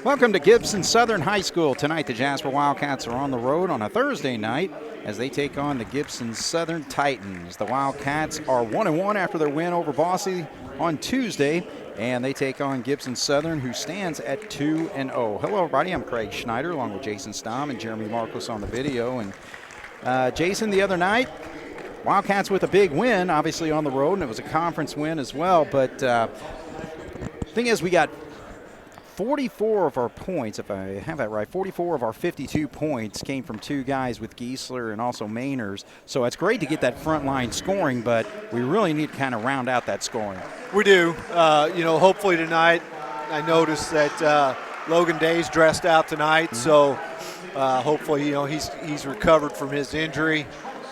Welcome to Gibson Southern High School. Tonight the Jasper Wildcats are on the road on a Thursday night as they take on the Gibson Southern Titans. The Wildcats are 1-1 after their win over Boise on Tuesday, and they take on Gibson Southern, who stands at 2-0. Hello everybody, I'm Craig Schneider along with Jason Stamm and Jeremy Marcos on the video. And Jason, the other night, Wildcats with a big win, obviously on the road, and it was a conference win as well, but the thing is we got 44 of our points, if I have that right, 44 of our 52 points came from two guys with Giesler and also Mainers. So it's great to get that front line scoring, but we really need to kind of round out that scoring. We do. Hopefully tonight, I noticed that Logan Day's dressed out tonight, so hopefully, he's recovered from his injury.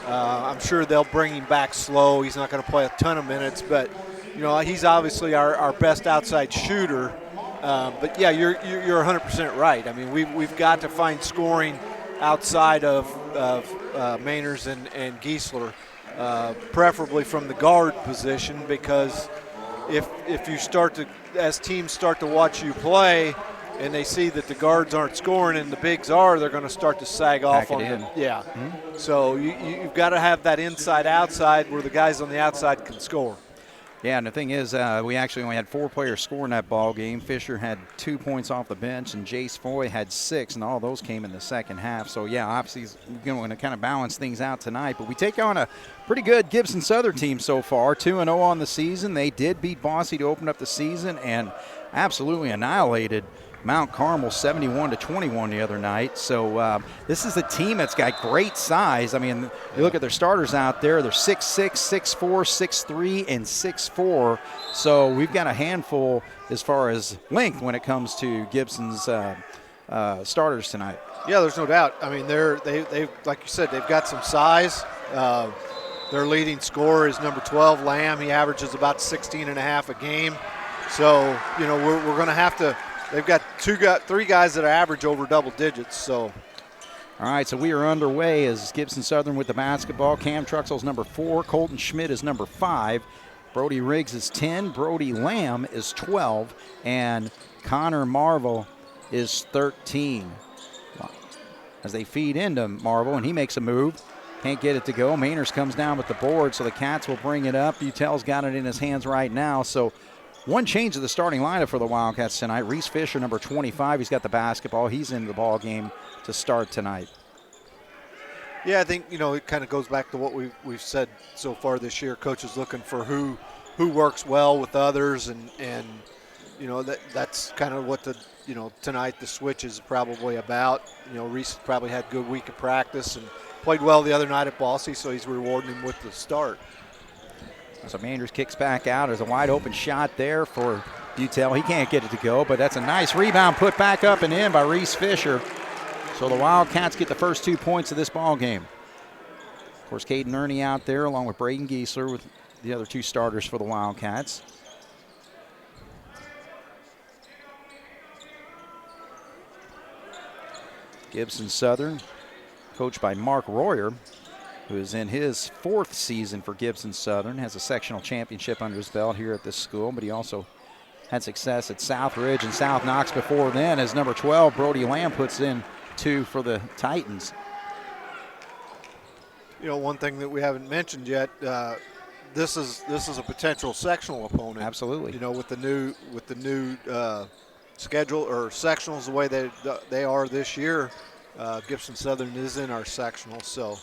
I'm sure they'll bring him back slow. He's not going to play a ton of minutes, but, he's obviously our best outside shooter. But yeah, you're 100% right. I mean, we've got to find scoring outside of Mainers and Giesler, preferably from the guard position, because if you as teams start to watch you play and they see that the guards aren't scoring and the bigs are, they're going to start to sag off on them. Yeah. Mm-hmm. So you've got to have that inside-outside where the guys on the outside can score. Yeah, and the thing is, we actually only had 4 players score in that ball game. Fisher had 2 points off the bench, and Jace Foy had 6, and all those came in the second half. So, yeah, obviously we're going to kind of balance things out tonight. But we take on a pretty good Gibson Southern team so far, 2-0 on the season. They did beat Boise to open up the season and absolutely annihilated Mount Carmel 71-21 the other night. So this is a team that's got great size. I mean, you look at their starters out there, they're 6'6", 6'4", 6'3", and 6'4". So we've got a handful as far as length when it comes to Gibson's starters tonight. Yeah, there's no doubt. I mean, they like you said, they've got some size. Their leading scorer is number 12, Lamb. He averages about 16.5 a game. So, we're going to have to. They've got 3 guys that average over double digits. So, all right, so we are underway as Gibson Southern with the basketball. Cam Truxell's number 4, Colton Schmidt is number 5, Brody Riggs is 10, Brody Lamb is 12, and Connor Marvel is 13. As they feed into Marvel, and he makes a move, can't get it to go. Mainers comes down with the board, so the Cats will bring it up. Butel's got it in his hands right now, so one change of the starting lineup for the Wildcats tonight. Reese Fisher, number 25, he's got the basketball. He's in the ball game to start tonight. Yeah, I think, it kind of goes back to what we've said so far this year. Coach is looking for who works well with others, and that's kind of what tonight the switch is probably about. Reese probably had a good week of practice and played well the other night at Boise, so he's rewarding him with the start. So Manders kicks back out. There's a wide open shot there for Butel. He can't get it to go, but that's a nice rebound put back up and in by Reese Fisher. So the Wildcats get the first 2 points of this ball game. Of course, Caden Ernie out there along with Braden Giesler with the other 2 starters for the Wildcats. Gibson Southern, coached by Mark Royer, who is in his 4th season for Gibson Southern, has a sectional championship under his belt here at this school, but he also had success at Southridge and South Knox before then. As number 12, Brody Lamb puts in 2 for the Titans. One thing that we haven't mentioned yet, this is a potential sectional opponent. Absolutely. With the new schedule or sectionals the way they are this year, Gibson Southern is in our sectional, so.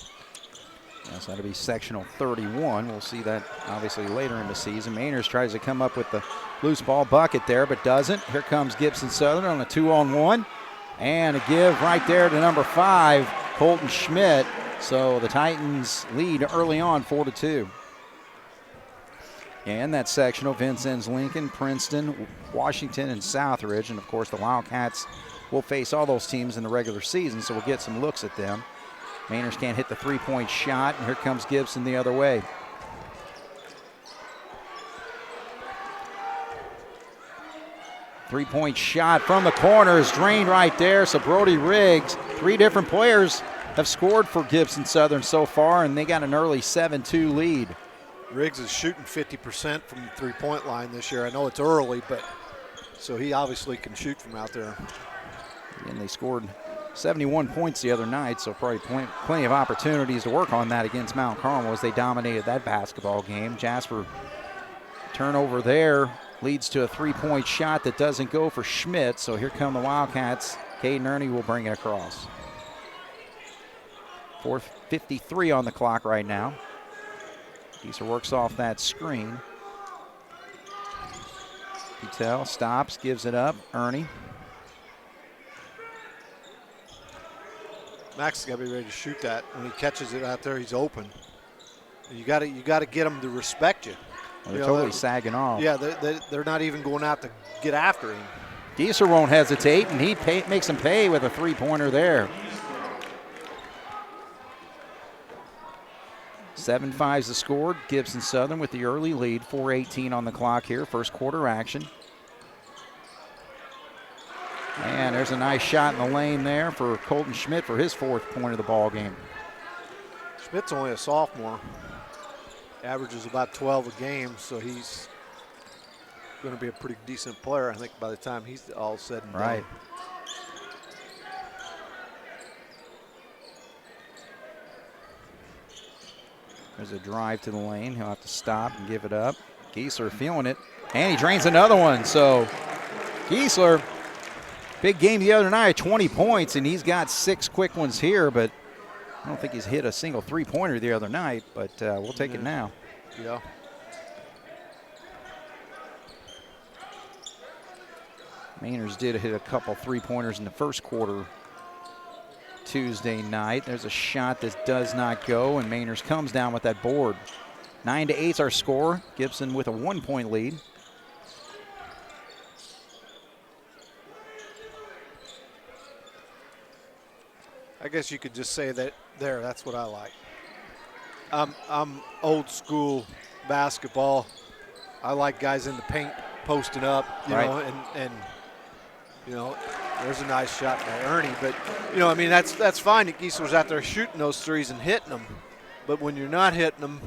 Yes, that'll be sectional 31. We'll see that obviously later in the season. Mainers tries to come up with the loose ball bucket there, but doesn't. Here comes Gibson Southern on a 2-on-1. And a give right there to number 5, Colton Schmidt. So the Titans lead early on 4-2. And that sectional, Vincennes, Lincoln, Princeton, Washington, and Southridge. And, of course, the Wildcats will face all those teams in the regular season, so we'll get some looks at them. Mainers can't hit the 3-point shot, and here comes Gibson the other way. Three-point shot from the corner is drained right there, so Brody Riggs, 3 different players have scored for Gibson Southern so far, and they got an early 7-2 lead. Riggs is shooting 50% from the three-point line this year. I know it's early, but so he obviously can shoot from out there. And they scored 71 points the other night, so probably plenty of opportunities to work on that against Mount Carmel as they dominated that basketball game. Jasper turnover there leads to a three-point shot that doesn't go for Schmidt, so here come the Wildcats. Caden Ernie will bring it across. 4:53 on the clock right now. Gieser works off that screen. Patel stops, gives it up. Ernie. Max has got to be ready to shoot that. When he catches it out there, he's open. You got to get them to respect you. Well, they're totally sagging off. Yeah, they're not even going out to get after him. Gieser won't hesitate, and he makes him pay with a three-pointer there. 7-5's the score. Gibson Southern with the early lead. 4:18 on the clock here. First quarter action. And there's a nice shot in the lane there for Colton Schmidt for his fourth point of the ball game. Schmidt's only a sophomore. Averages about 12 a game, so he's going to be a pretty decent player, I think, by the time he's all said and done. Right. There's a drive to the lane. He'll have to stop and give it up. Gieser feeling it, and he drains another one. So Gieser, big game the other night, 20 points, and he's got 6 quick ones here, but I don't think he's hit a single three-pointer the other night, but we'll take it now. Yeah. Mainers did hit a couple three-pointers in the first quarter Tuesday night. There's a shot that does not go, and Mainers comes down with that board. 9-8's our score. Gibson with a 1-point lead. I guess you could just say that there, that's what I like. I'm old school basketball. I like guys in the paint posting up, you know, and you know, there's a nice shot by Ernie. But, you know, I mean, that's fine that Gieser's out there shooting those threes and hitting them. But when you're not hitting them,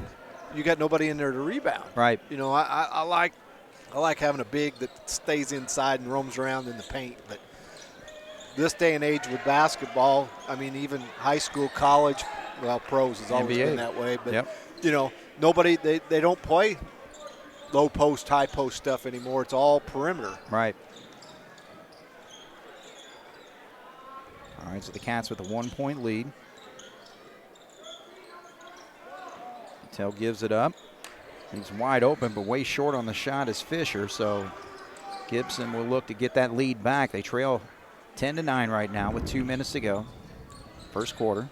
you got nobody in there to rebound. Right. You know, I like having a big that stays inside and roams around in the paint. But this day and age with basketball, I mean, even high school, college, well, pros has always been that way. But, you know, nobody, they don't play low post, high post stuff anymore. It's all perimeter. Right. All right, so the Cats with a 1-point lead. Patel gives it up. He's wide open, but way short on the shot is Fisher. So Gibson will look to get that lead back. They trail 10-9 right now with 2 minutes to go. First quarter.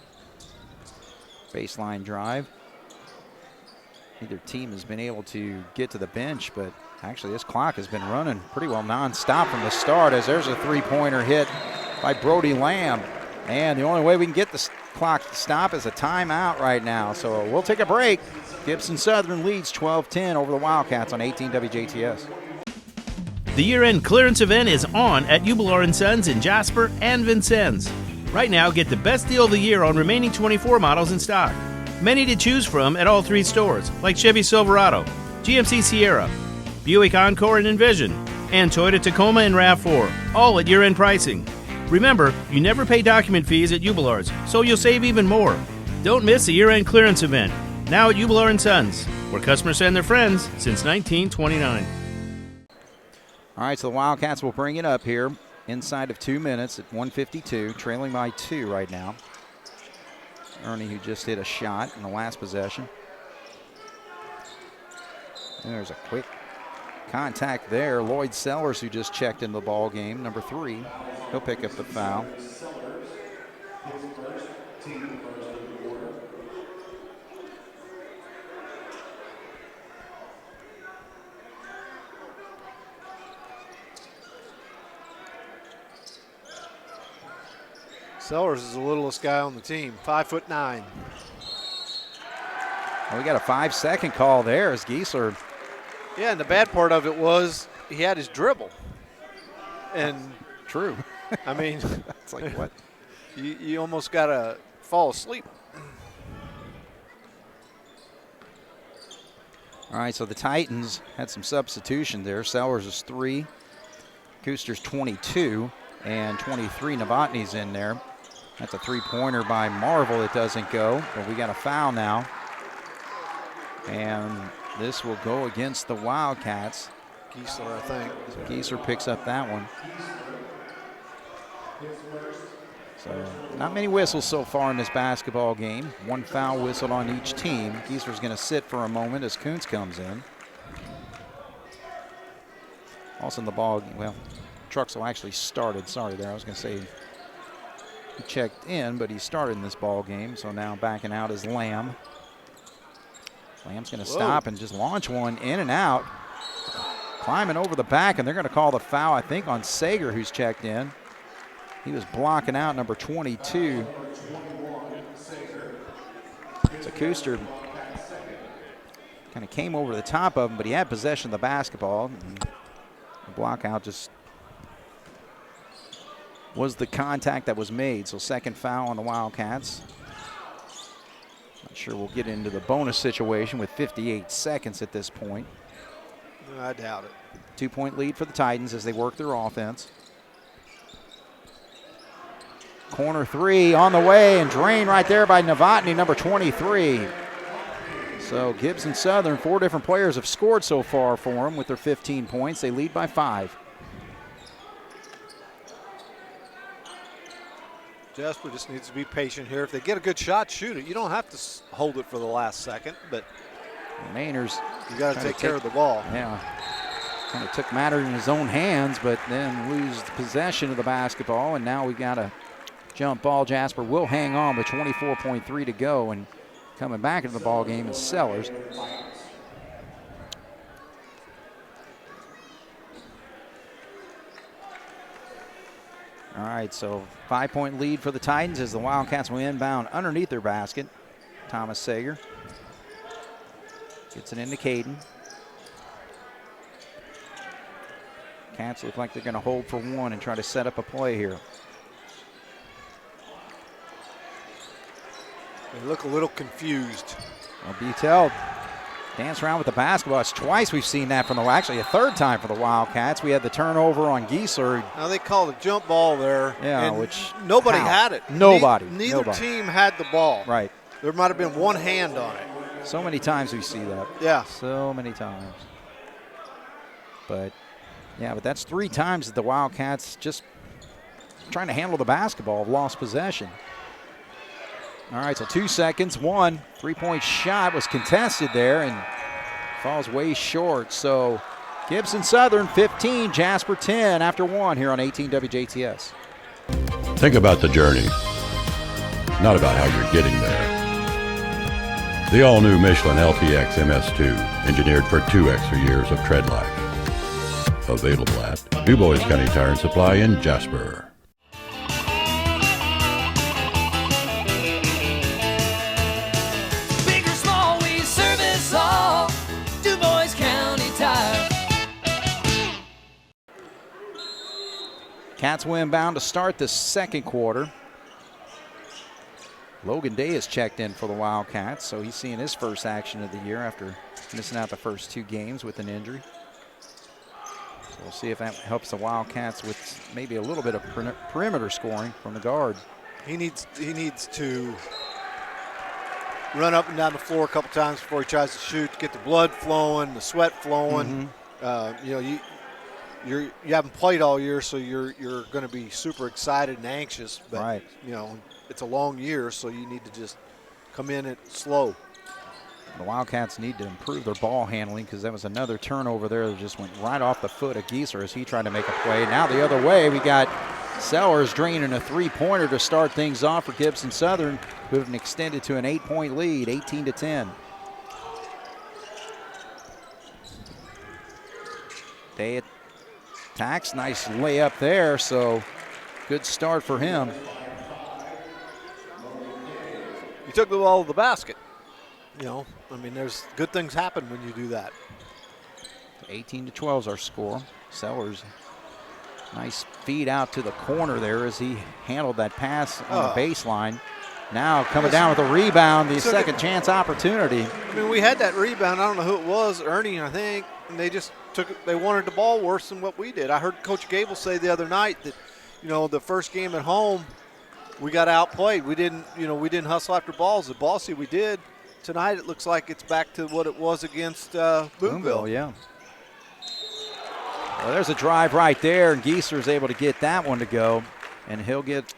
Baseline drive. Neither team has been able to get to the bench, but actually this clock has been running pretty well nonstop from the start, as there's a three-pointer hit by Brody Lamb. And the only way we can get the clock to stop is a timeout right now. So we'll take a break. Gibson Southern leads 12-10 over the Wildcats on 18 WJTS. The year-end clearance event is on at Ubler & Sons in Jasper and Vincennes. Right now, get the best deal of the year on remaining 24 models in stock. Many to choose from at all 3 stores, like Chevy Silverado, GMC Sierra, Buick Encore and Envision, and Toyota Tacoma and RAV4, all at year-end pricing. Remember, you never pay document fees at Ubler's, so you'll save even more. Don't miss the year-end clearance event, now at Ubler & Sons, where customers send their friends since 1929. All right, so the Wildcats will bring it up here inside of 2 minutes at 1:52, trailing by 2 right now. Ernie, who just hit a shot in the last possession. And there's a quick contact there. Lloyd Sellers, who just checked in the ball game, number 3. He'll pick up the foul. Sellers is the littlest guy on the team, 5'9". Well, we got a 5-second call there as Gieser. Yeah, and the bad part of it was he had his dribble. And true. I mean, it's like what? You almost got to fall asleep. All right, so the Titans had some substitution there. Sellers is 3, Kuster's 22. And 23, Novotny's in there. That's a three-pointer by Marvel. It doesn't go, but we got a foul now. And this will go against the Wildcats. Giesler, I think. So Giesler picks up that one. So not many whistles so far in this basketball game. One foul whistled on each team. Giesler's going to sit for a moment as Kuntz comes in. Also in the ball, well, Truxell actually started. Sorry there, I was going to say he checked in, but he started in this ball game. So now backing out is Lamb. Lamb's going to stop and just launch one in and out. Climbing over the back, and they're going to call the foul, I think, on Sager, who's checked in. He was blocking out number 22. So Kuster kind of came over the top of him, but he had possession of the basketball. The block out just was the contact that was made. So second foul on the Wildcats. Not sure we'll get into the bonus situation with 58 seconds at this point. I doubt it. 2-point lead for the Titans as they work their offense. Corner three on the way and drained right there by Novotny, number 23. So Gibson Southern, 4 different players have scored so far for them with their 15 points. They lead by 5. Jasper just needs to be patient here. If they get a good shot, shoot it. You don't have to hold it for the last second, but Mainers, you got to take care of the ball. Yeah, kind of took matters in his own hands, but then lose possession of the basketball, and now we got a jump ball. Jasper will hang on with 24.3 to go, and coming back into the ball game is Sellers. All right, so 5-point lead for the Titans as the Wildcats will inbound underneath their basket. Thomas Sager gets it into Caden. Cats look like they're going to hold for one and try to set up a play here. They look a little confused. Well, Beutel dance around with the basketball. It's twice we've seen that from actually a third time for the Wildcats. We had the turnover on Giesler. Now they called a jump ball there. Yeah, and which nobody how? had it. Nobody. Neither team had the ball. Right. There might have been one hand on it. So many times we see that. Yeah. So many times. But, yeah, but that's 3 times that the Wildcats just trying to handle the basketball have lost possession. All right, so 2 seconds. 1 3-point shot was contested there and falls way short. So Gibson Southern 15, Jasper 10 after 1 here on 18 WJTS. Think about the journey, not about how you're getting there. The all-new Michelin LTX MS2, engineered for 2 extra years of tread life. Available at DuBois County Tire and Supply in Jasper. Cats will inbound to start the second quarter. Logan Day is checked in for the Wildcats, so he's seeing his first action of the year after missing out the first 2 games with an injury. So we'll see if that helps the Wildcats with maybe a little bit of perimeter scoring from the guards. He needs to run up and down the floor a couple times before he tries to shoot, get the blood flowing, the sweat flowing. You haven't played all year, so you're going to be super excited and anxious. But right. It's a long year, so you need to just come in it slow. The Wildcats need to improve their ball handling because that was another turnover there that just went right off the foot of Giesler as he tried to make a play. Now the other way, we got Sellers draining a 3-pointer to start things off for Gibson Southern, who have extended to an 8-point lead, 18-10. Day attacks, nice layup there, so good start for him. He took the ball to the basket. There's good things happen when you do that. 18-12 is our score. Sellers, nice feed out to the corner there as he handled that pass on the baseline. Now coming down with a rebound, the second chance opportunity. We had that rebound. I don't know who it was, Ernie, I think, and they just took it. They wanted the ball worse than what we did. I heard Coach Gable say the other night that the first game at home, we got outplayed. We didn't hustle after balls. The Bossy we did. Tonight it looks like it's back to what it was against Boonville. Yeah. Well, there's a drive right there, and Gieser's able to get that one to go, and he'll get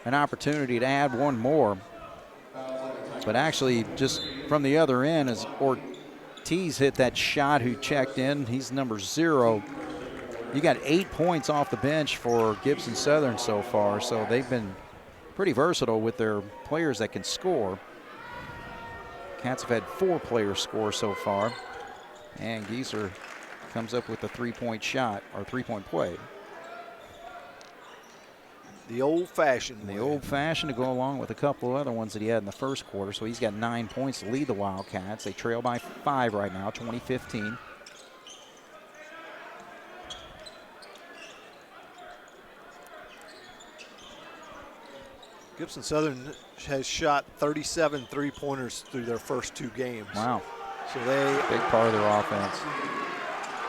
an opportunity to add one more. But actually, just from the other end, as Ortiz hit that shot who checked in, he's number 0. You got 8 points off the bench for Gibson Southern so far, so they've been pretty versatile with their players that can score. Cats have had 4 players score so far, and Gieser comes up with a 3-point shot, or 3-point play. The old-fashioned. The old-fashioned to go along with a couple of other ones that he had in the first quarter. So he's got 9 points to lead the Wildcats. They trail by 5 right now, 20-15. Gibson Southern has shot 37 3-pointers through their first 2 games. Wow. So big part of their offense.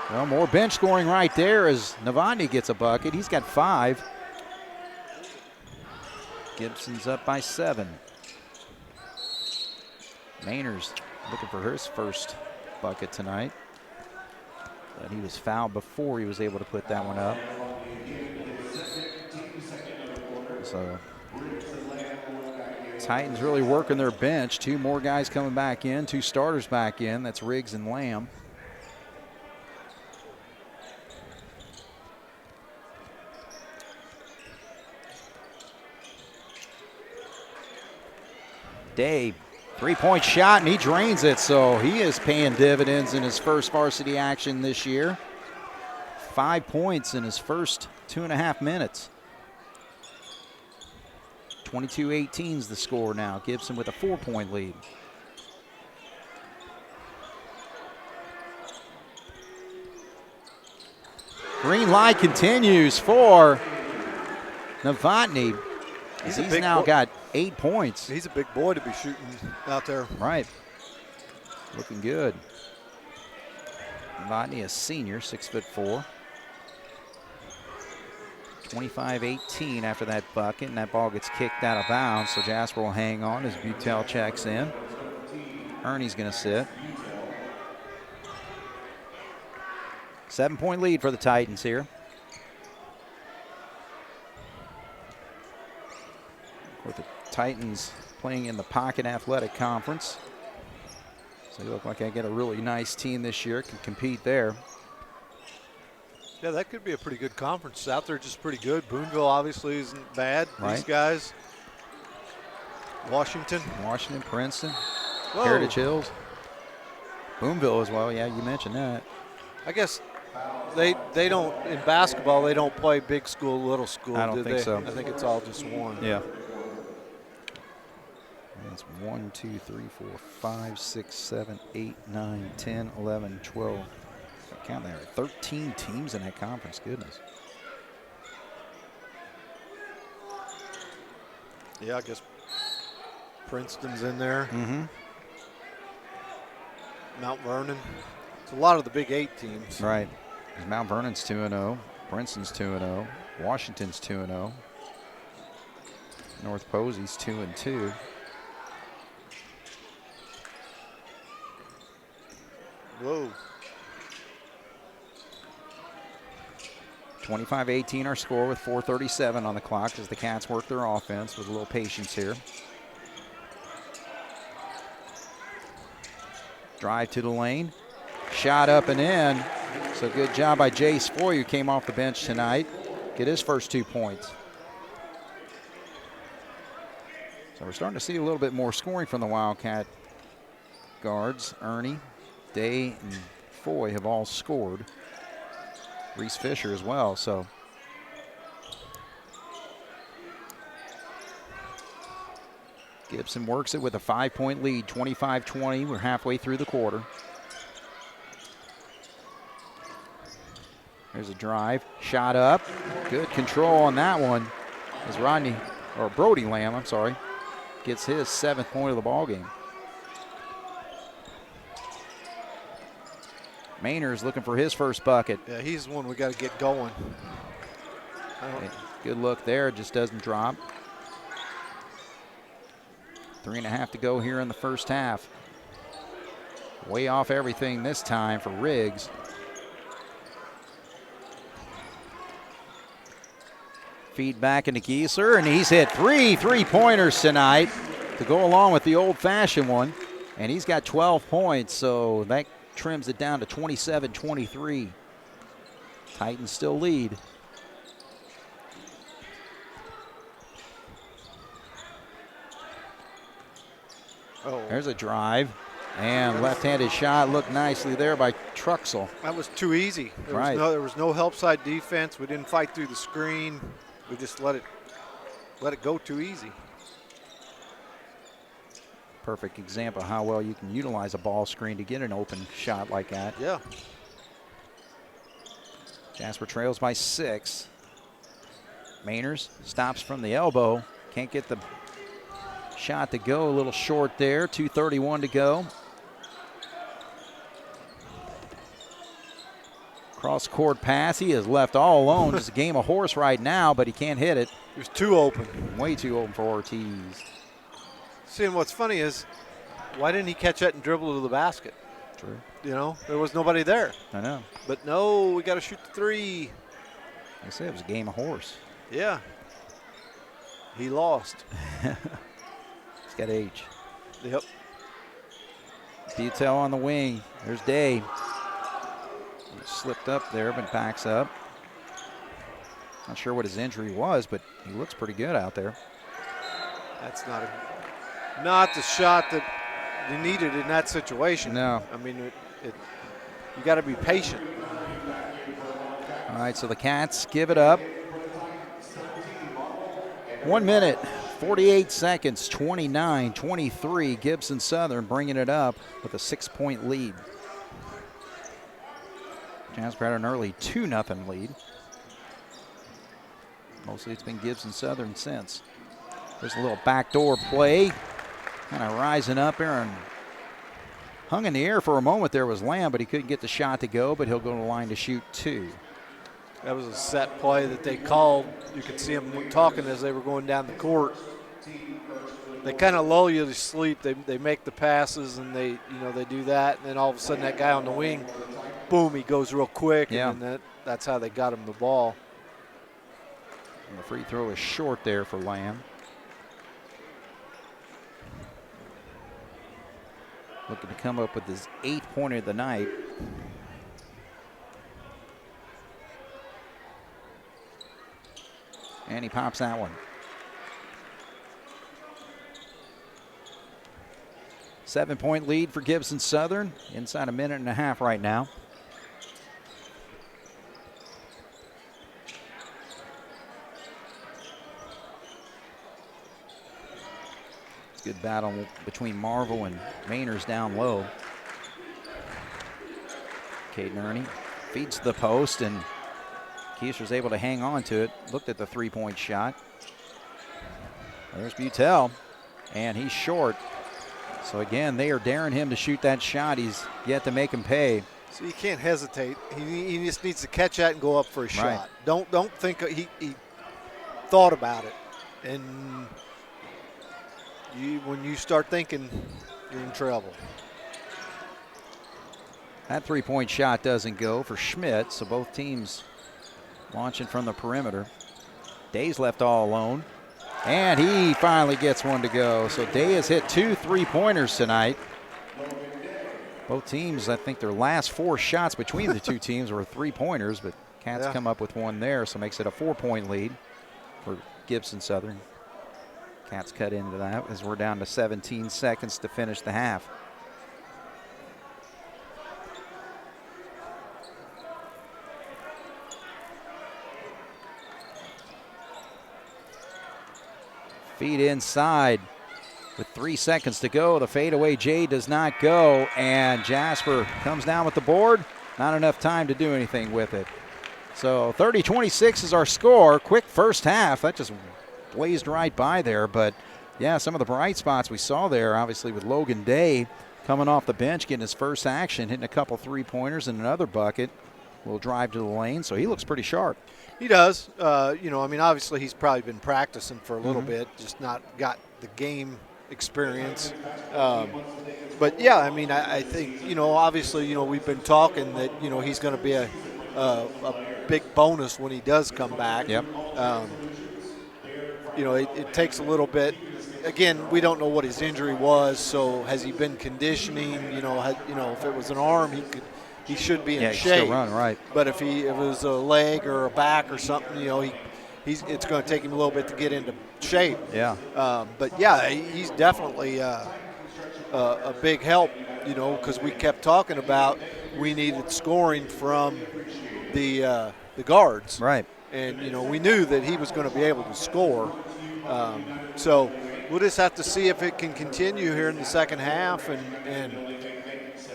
Well, more bench scoring right there as Novotny gets a bucket. He's got 5. Gibson's up by 7. Mainers looking for his first bucket tonight. But he was fouled before he was able to put that one up. So Titans really working their bench. 2 more guys coming back in, 2 starters back in. That's Riggs and Lamb. Day, 3-point shot, and he drains it, so he is paying dividends in his first varsity action this year. 5 points in his first 2.5 minutes. 22-18 is the score now. Gibson with a 4-point lead. Green light continues for Novotny. He's now got 8 points. He's a big boy to be shooting out there. Right. Looking good. Novotny, a senior, 6'4". 25-18 after that bucket, and that ball gets kicked out of bounds, so Jasper will hang on as Butel checks in. Ernie's going to sit. 7-point lead for the Titans here. With the Titans playing in the Pocket Athletic Conference. So they look like they get a really nice team this year, can compete there. Yeah, that could be a pretty good conference. Out there just pretty good. Boonville obviously isn't bad. Right. These guys. Washington, Princeton, Whoa. Heritage Hills. Boonville as well, yeah, you mentioned that. I guess they don't, in basketball, they don't play big school, little school, I don't think so. I think it's all just one. Yeah. That's 1, 2, 3, 4, 5, 6, 7, 8, 9, 10, 11, 12. Count there, 13 teams in that conference. Goodness. Yeah, I guess Princeton's in there. Mm-hmm. Mount Vernon. It's a lot of the Big 8 teams. Right. Mount Vernon's 2-0. Princeton's 2-0. Washington's 2-0. North Posey's 2-2. Whoa. 25-18 our score with 4:37 on the clock as the Cats work their offense with a little patience here. Drive to the lane. Shot up and in. So good job by Jace Foy, who came off the bench tonight. Get his first 2 points. So we're starting to see a little bit more scoring from the Wildcat guards. Ernie, Day, and Foy have all scored. Reese Fisher as well, so. Gibson works it with a 5-point lead, 25-20. We're halfway through the quarter. There's a drive, shot up. Good control on that one as Brody Lamb, I'm sorry, gets his 7th point of the ball game. Mainer's looking for his first bucket. Yeah, he's the one we got to get going. Good look there, it just doesn't drop. 3.5 to go here in the first half. Way off everything this time for Riggs. Feed back into Giesler, and he's hit 3 3-pointers tonight to go along with the old-fashioned one. And he's got 12 points, so that trims it down to 27-23. Titans still lead. Oh. There's a drive. And left-handed shot looked nicely there by Truxell. That was too easy. There was no help side defense. We didn't fight through the screen. We just let it go too easy. Perfect example of how well you can utilize a ball screen to get an open shot like that. Yeah. Jasper trails by 6. Mainers stops from the elbow. Can't get the shot to go. A little short there. 2:31 to go. Cross-court pass. He is left all alone. Just a game of horse right now, but he can't hit it. He was too open. Way too open for Ortiz. See, and what's funny is, why didn't he catch that and dribble to the basket? True. You know, there was nobody there. I know. But no, we got to shoot the 3. I said it was a game of horse. Yeah. He lost. He's got age. Yep. Detail on the wing. There's Day. He slipped up there, but backs up. Not sure what his injury was, but he looks pretty good out there. That's not the shot that you needed in that situation. No. I mean, you got to be patient. All right, so the Cats give it up. 1 minute, 48 seconds, 29-23. Gibson Southern bringing it up with a 6-point lead. Jasper had an early 2-0 lead. Mostly it's been Gibson Southern since. There's a little backdoor play. Kind of rising up there and hung in the air for a moment there was Lamb, but he couldn't get the shot to go, but he'll go to the line to shoot 2. That was a set play that they called. You could see them talking as they were going down the court. They kind of lull you to sleep. They make the passes and they do that, and then all of a sudden that guy on the wing, boom, he goes real quick, yeah. And that's how they got him the ball. And the free throw is short there for Lamb. Looking to come up with his 8th pointer of the night. And he pops that one. 7-point lead for Gibson Southern. Inside a minute and a half right now. It's a good battle between Marvel and Mainers down low. Caden Ernie feeds the post, and Kieser's able to hang on to it. Looked at the 3-point shot. There's Butel, and he's short. So again, they are daring him to shoot that shot. He's yet to make him pay. So you can't hesitate. He just needs to catch that and go up for a shot. Right. Don't think he thought about it. And when you start thinking, you're in trouble. That 3-point shot doesn't go for Schmidt, so both teams launching from the perimeter. Day's left all alone, and he finally gets one to go. So Day has hit 2 3-pointers tonight. Both teams, I think their last 4 shots between the two teams were 3-pointers, but Cats come up with one there, so makes it a 4-point lead for Gibson Southern. Cats cut into that as we're down to 17 seconds to finish the half. Feed inside with 3 seconds to go. The fadeaway J does not go, and Jasper comes down with the board. Not enough time to do anything with it. So 30-26 is our score. Quick first half. That just blazed right by there. But, yeah, some of the bright spots we saw there, obviously with Logan Day coming off the bench, getting his first action, hitting a couple 3-pointers and another bucket. will drive to the lane, so he looks pretty sharp. He does. Obviously he's probably been practicing for a little bit, just not got the game experience. But yeah, I think, obviously, we've been talking that, he's going to be a big bonus when he does come back. Yep. It takes a little bit. Again, we don't know what his injury was, so has he been conditioning? If it was an arm, he should be in shape. He still run, right. But if it was a leg or a back or something, it's going to take him a little bit to get into shape. Yeah. But yeah, he's definitely a big help, because we kept talking about we needed scoring from the guards. Right. And, we knew that he was going to be able to score. So we'll just have to see if it can continue here in the second half. And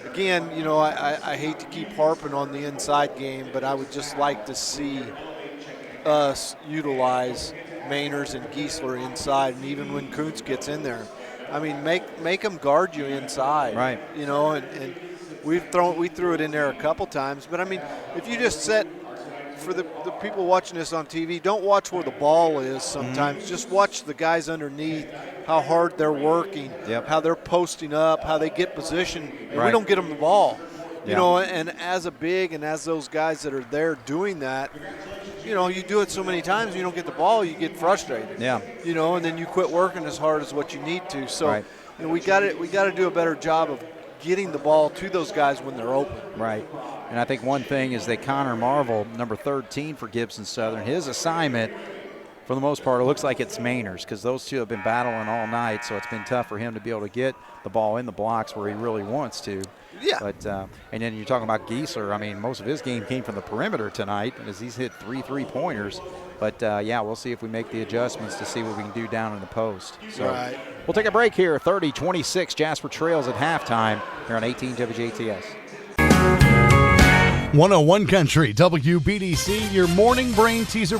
again, I hate to keep harping on the inside game, but I would just like to see us utilize Mainers and Giesler inside, and even when Kuntz gets in there, make them guard you inside. Right. And we threw it in there a couple times, but if you just set, for the people watching this on TV, don't watch where the ball is sometimes. Just watch the guys underneath, how hard they're working, how they're posting up, how they get position, and we don't get them the ball. And as a big and as those guys that are there doing that, you do it so many times, you don't get the ball, you get frustrated. Yeah. And then you quit working as hard as what you need to. So, we got to do a better job of getting the ball to those guys when they're open. Right. And I think one thing is that Connor Marvel, number 13 for Gibson Southern, his assignment, for the most part, it looks like it's Mainers, because those two have been battling all night, so it's been tough for him to be able to get the ball in the blocks where he really wants to. Yeah. But and then you're talking about Giesler. Most of his game came from the perimeter tonight, as he's hit 3 3-pointers. But, we'll see if we make the adjustments to see what we can do down in the post. So we'll take a break here. 30-26, Jasper trails at halftime here on 18 WJTS. 101 Country, WBDC, your morning brain teaser.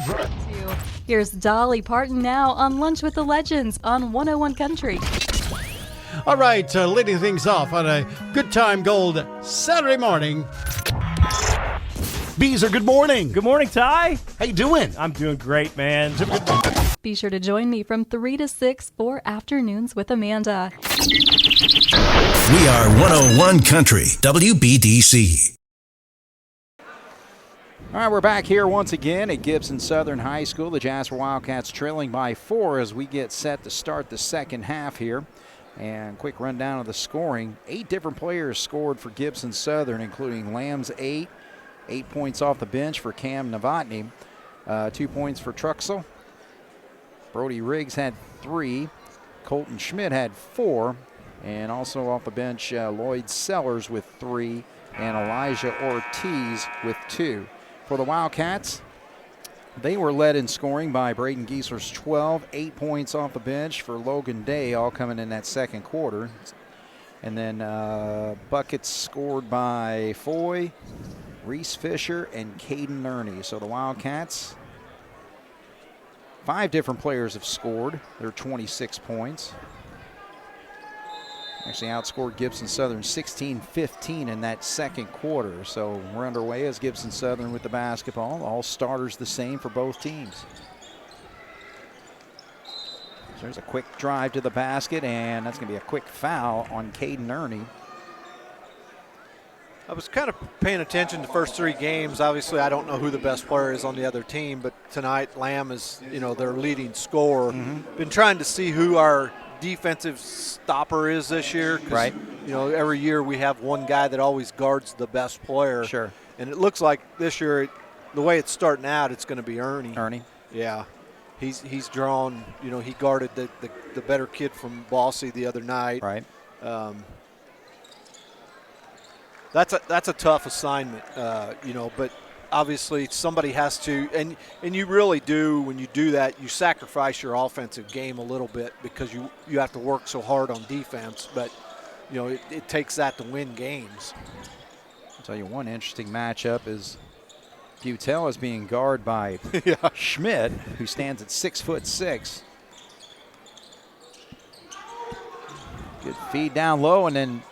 Here's Dolly Parton now on Lunch with the Legends on 101 Country. All right, leading things off on a good time gold Saturday morning. Beezer, good morning. Good morning, Ty. How you doing? I'm doing great, man. Be sure to join me from 3 to 6 for Afternoons with Amanda. We are 101 Country, WBDC. All right, we're back here once again at Gibson Southern High School. The Jasper Wildcats trailing by 4 as we get set to start the second half here. And quick rundown of the scoring. 8 different players scored for Gibson Southern, including Lamb's 8 points off the bench for Cam Novotny, 2 points for Truxell. Brody Riggs had 3. Colton Schmidt had 4. And also off the bench, Lloyd Sellers with 3. And Elijah Ortiz with 2. For the Wildcats, they were led in scoring by Braden Giesler's 12, 8 points off the bench for Logan Day, all coming in that second quarter. And then buckets scored by Foy, Reese Fisher, and Caden Nerney. So the Wildcats, 5 different players have scored. They're 26 points. Actually outscored Gibson Southern 16-15 in that second quarter. So we're underway as Gibson Southern with the basketball. All starters the same for both teams. So there's a quick drive to the basket, and that's going to be a quick foul on Caden Nerney. I was kind of paying attention to the first 3 games. Obviously, I don't know who the best player is on the other team, but tonight Lamb is, their leading scorer. Been trying to see who our defensive stopper is this year. Right. Every year we have one guy that always guards the best player. Sure. And it looks like this year, the way it's starting out, it's going to be Ernie. Ernie. Yeah. He's drawn, he guarded the better kid from Bossy the other night. Right. That's a tough assignment, but obviously somebody has to, and you really do, when you do that, you sacrifice your offensive game a little bit because you have to work so hard on defense, but it takes that to win games. I'll tell you one interesting matchup is Butel is being guarded by Schmidt, who stands at 6'6". Good feed down low, and then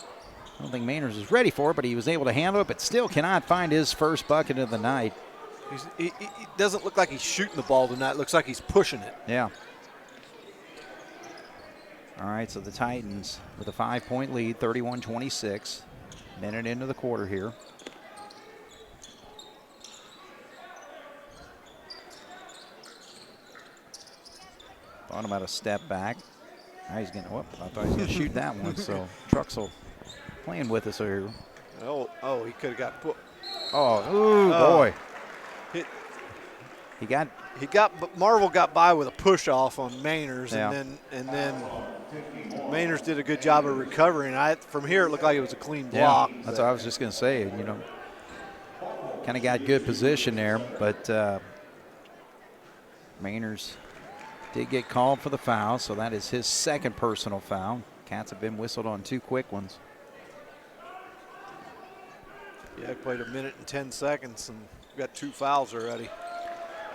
don't think Mainers is ready for it, but he was able to handle it, but still cannot find his first bucket of the night. He doesn't look like he's shooting the ball tonight. It looks like he's pushing it. Yeah. All right, so the Titans with a 5-point lead, 31-26. Minute into the quarter here. Thought about a step back. Now he's getting, whoop, I thought he was going to shoot that one, so Truxell playing with us here. Oh, he could have got put. Boy. But Marvel got by with a push off on Mainers, yeah. and then Mainers did a good job of recovering. From here, it looked like it was a clean block. Yeah, that's what I was just going to say. You know, kind of got good position there, but Mainers did get called for the foul, so that is his second personal foul. Cats have been whistled on 2 quick ones. Yeah, I played a minute and 10 seconds and got 2 fouls already.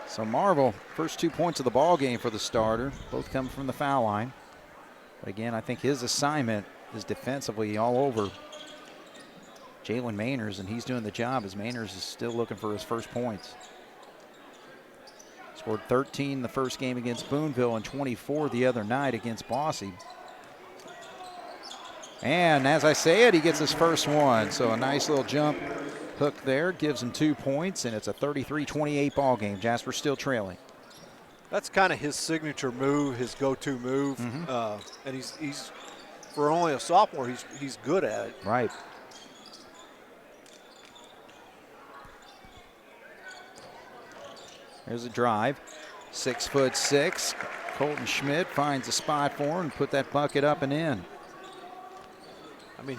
So Marvel, first 2 points of the ball game for the starter, both come from the foul line. But again, I think his assignment is defensively all over Jalen Mainers, and he's doing the job as Mainers is still looking for his first points. Scored 13 the first game against Boonville and 24 the other night against Boise. And as I said, he gets his first one. So a nice little jump hook there, gives him 2 points, and it's a 33-28 ball game. Jasper still trailing. That's kind of his signature move, his go-to move. And he's for only a sophomore, he's good at it. Right. There's a drive. 6'6". Colton Schmidt finds a spot for him and put that bucket up and in. I mean,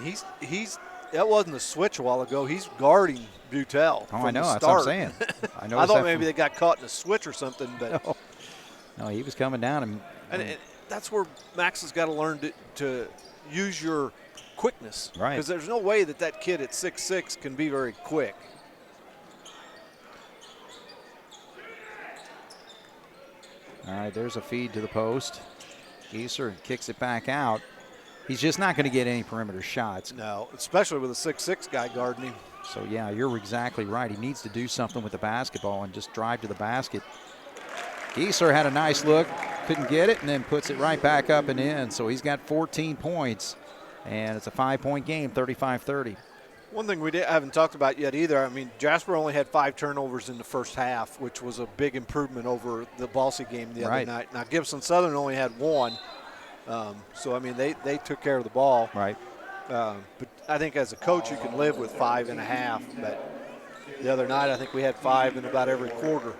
that wasn't a switch a while ago. He's guarding Butel. Oh, I know. The That's what I'm saying. I thought maybe they got caught in a switch or something, but no, he was coming down and that's where Max has got to learn to use your quickness, right? Because there's no way that kid at 6'6" can be very quick. All right, there's a feed to the post. Gieser kicks it back out. He's just not going to get any perimeter shots. No, especially with a 6'6" guy guarding him. So, yeah, you're exactly right. He needs to do something with the basketball and just drive to the basket. Gieser had a nice look, couldn't get it, and then puts it right back up and in. So he's got 14 points, and it's a 5-point game, 35-30. One thing we haven't talked about yet either, I mean, Jasper only had 5 turnovers in the first half, which was a big improvement over the Boise game the other night. Now, Gibson Southern only had 1. So, I mean, they took care of the ball. Right. But I think as a coach, you can live with 5.5. But the other night, I think we had 5 in about every quarter.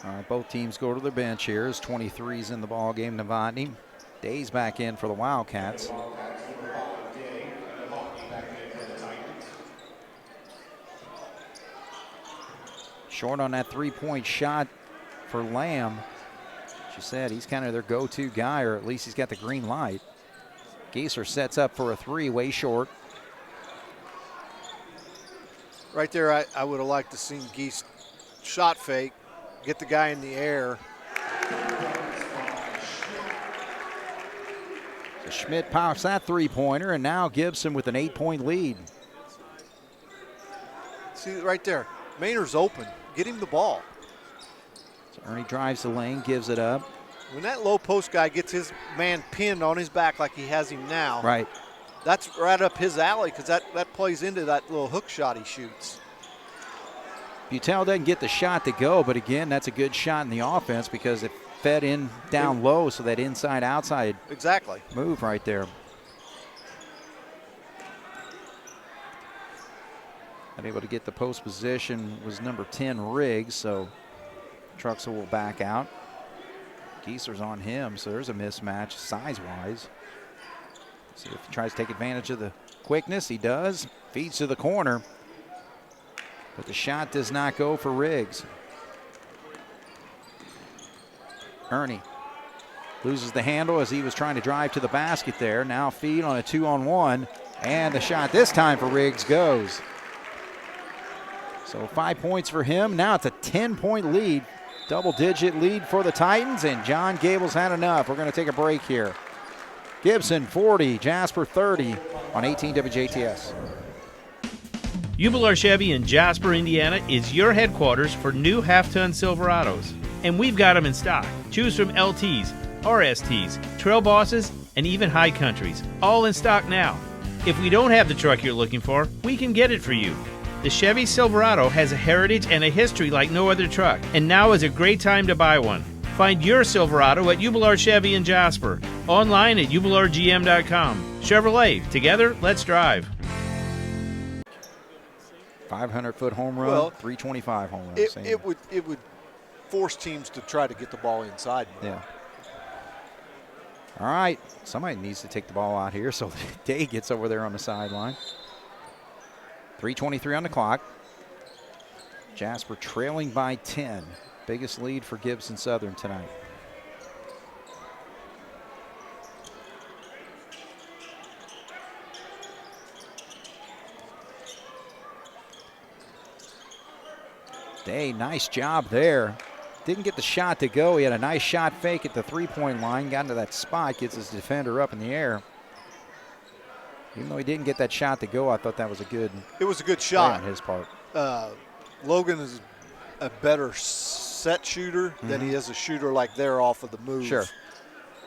All right, both teams go to their bench here as 23's in the ball game. Novotny. Day's back in for the Wildcats. Short on that 3-point shot for Lamb. She said he's kind of their go-to guy, or at least he's got the green light. Gieser sets up for a 3, way short. Right there, I would have liked to seen Geese shot fake, get the guy in the air. So Schmidt pops that 3-pointer, and now Gibson with an 8-point lead. See right there, Mainer's open. Get him the ball. So Ernie drives the lane, gives it up. When that low post guy gets his man pinned on his back like he has him now, right, that's right up his alley because that plays into that little hook shot he shoots. Butel doesn't get the shot to go, but again, that's a good shot in the offense because it fed in down low, so that inside-outside move right there. Unable to get the post position was number 10, Riggs, so Truxell will back out. Gieser's on him, so there's a mismatch size-wise. See if he tries to take advantage of the quickness. He does. Feeds to the corner. But the shot does not go for Riggs. Ernie loses the handle as he was trying to drive to the basket there. Now feed on a 2-on-1. And the shot this time for Riggs goes. So 5 points for him. Now it's a 10-point lead. Double-digit lead for the Titans, and John Gable's had enough. We're going to take a break here. Gibson 40, Jasper 30 on 18 WJTS. Jubilar Chevy in Jasper, Indiana is your headquarters for new half-ton Silverados. And we've got them in stock. Choose from LTs, RSTs, Trail Bosses, and even High Countries. All in stock now. If we don't have the truck you're looking for, we can get it for you. The Chevy Silverado has a heritage and a history like no other truck, and now is a great time to buy one. Find your Silverado at Jubilar Chevy in Jasper. Online at jubilargm.com. Chevrolet, together, let's drive. 500-foot home run, Well, 325 home run. It would force teams to try to get the ball inside. Yeah. All right, somebody needs to take the ball out here, so Day gets over there on the sideline. 3:23 on the clock. Jasper trailing by 10. Biggest lead for Gibson Southern tonight. Day, nice job there. Didn't get the shot to go. He had a nice shot fake at the three-point line. Got into that spot, gets his defender up in the air. Even though he didn't get that shot to go, I thought that was a good. It was a good shot on his part. Logan is a better set shooter than he is a shooter like they're off of the move. Sure.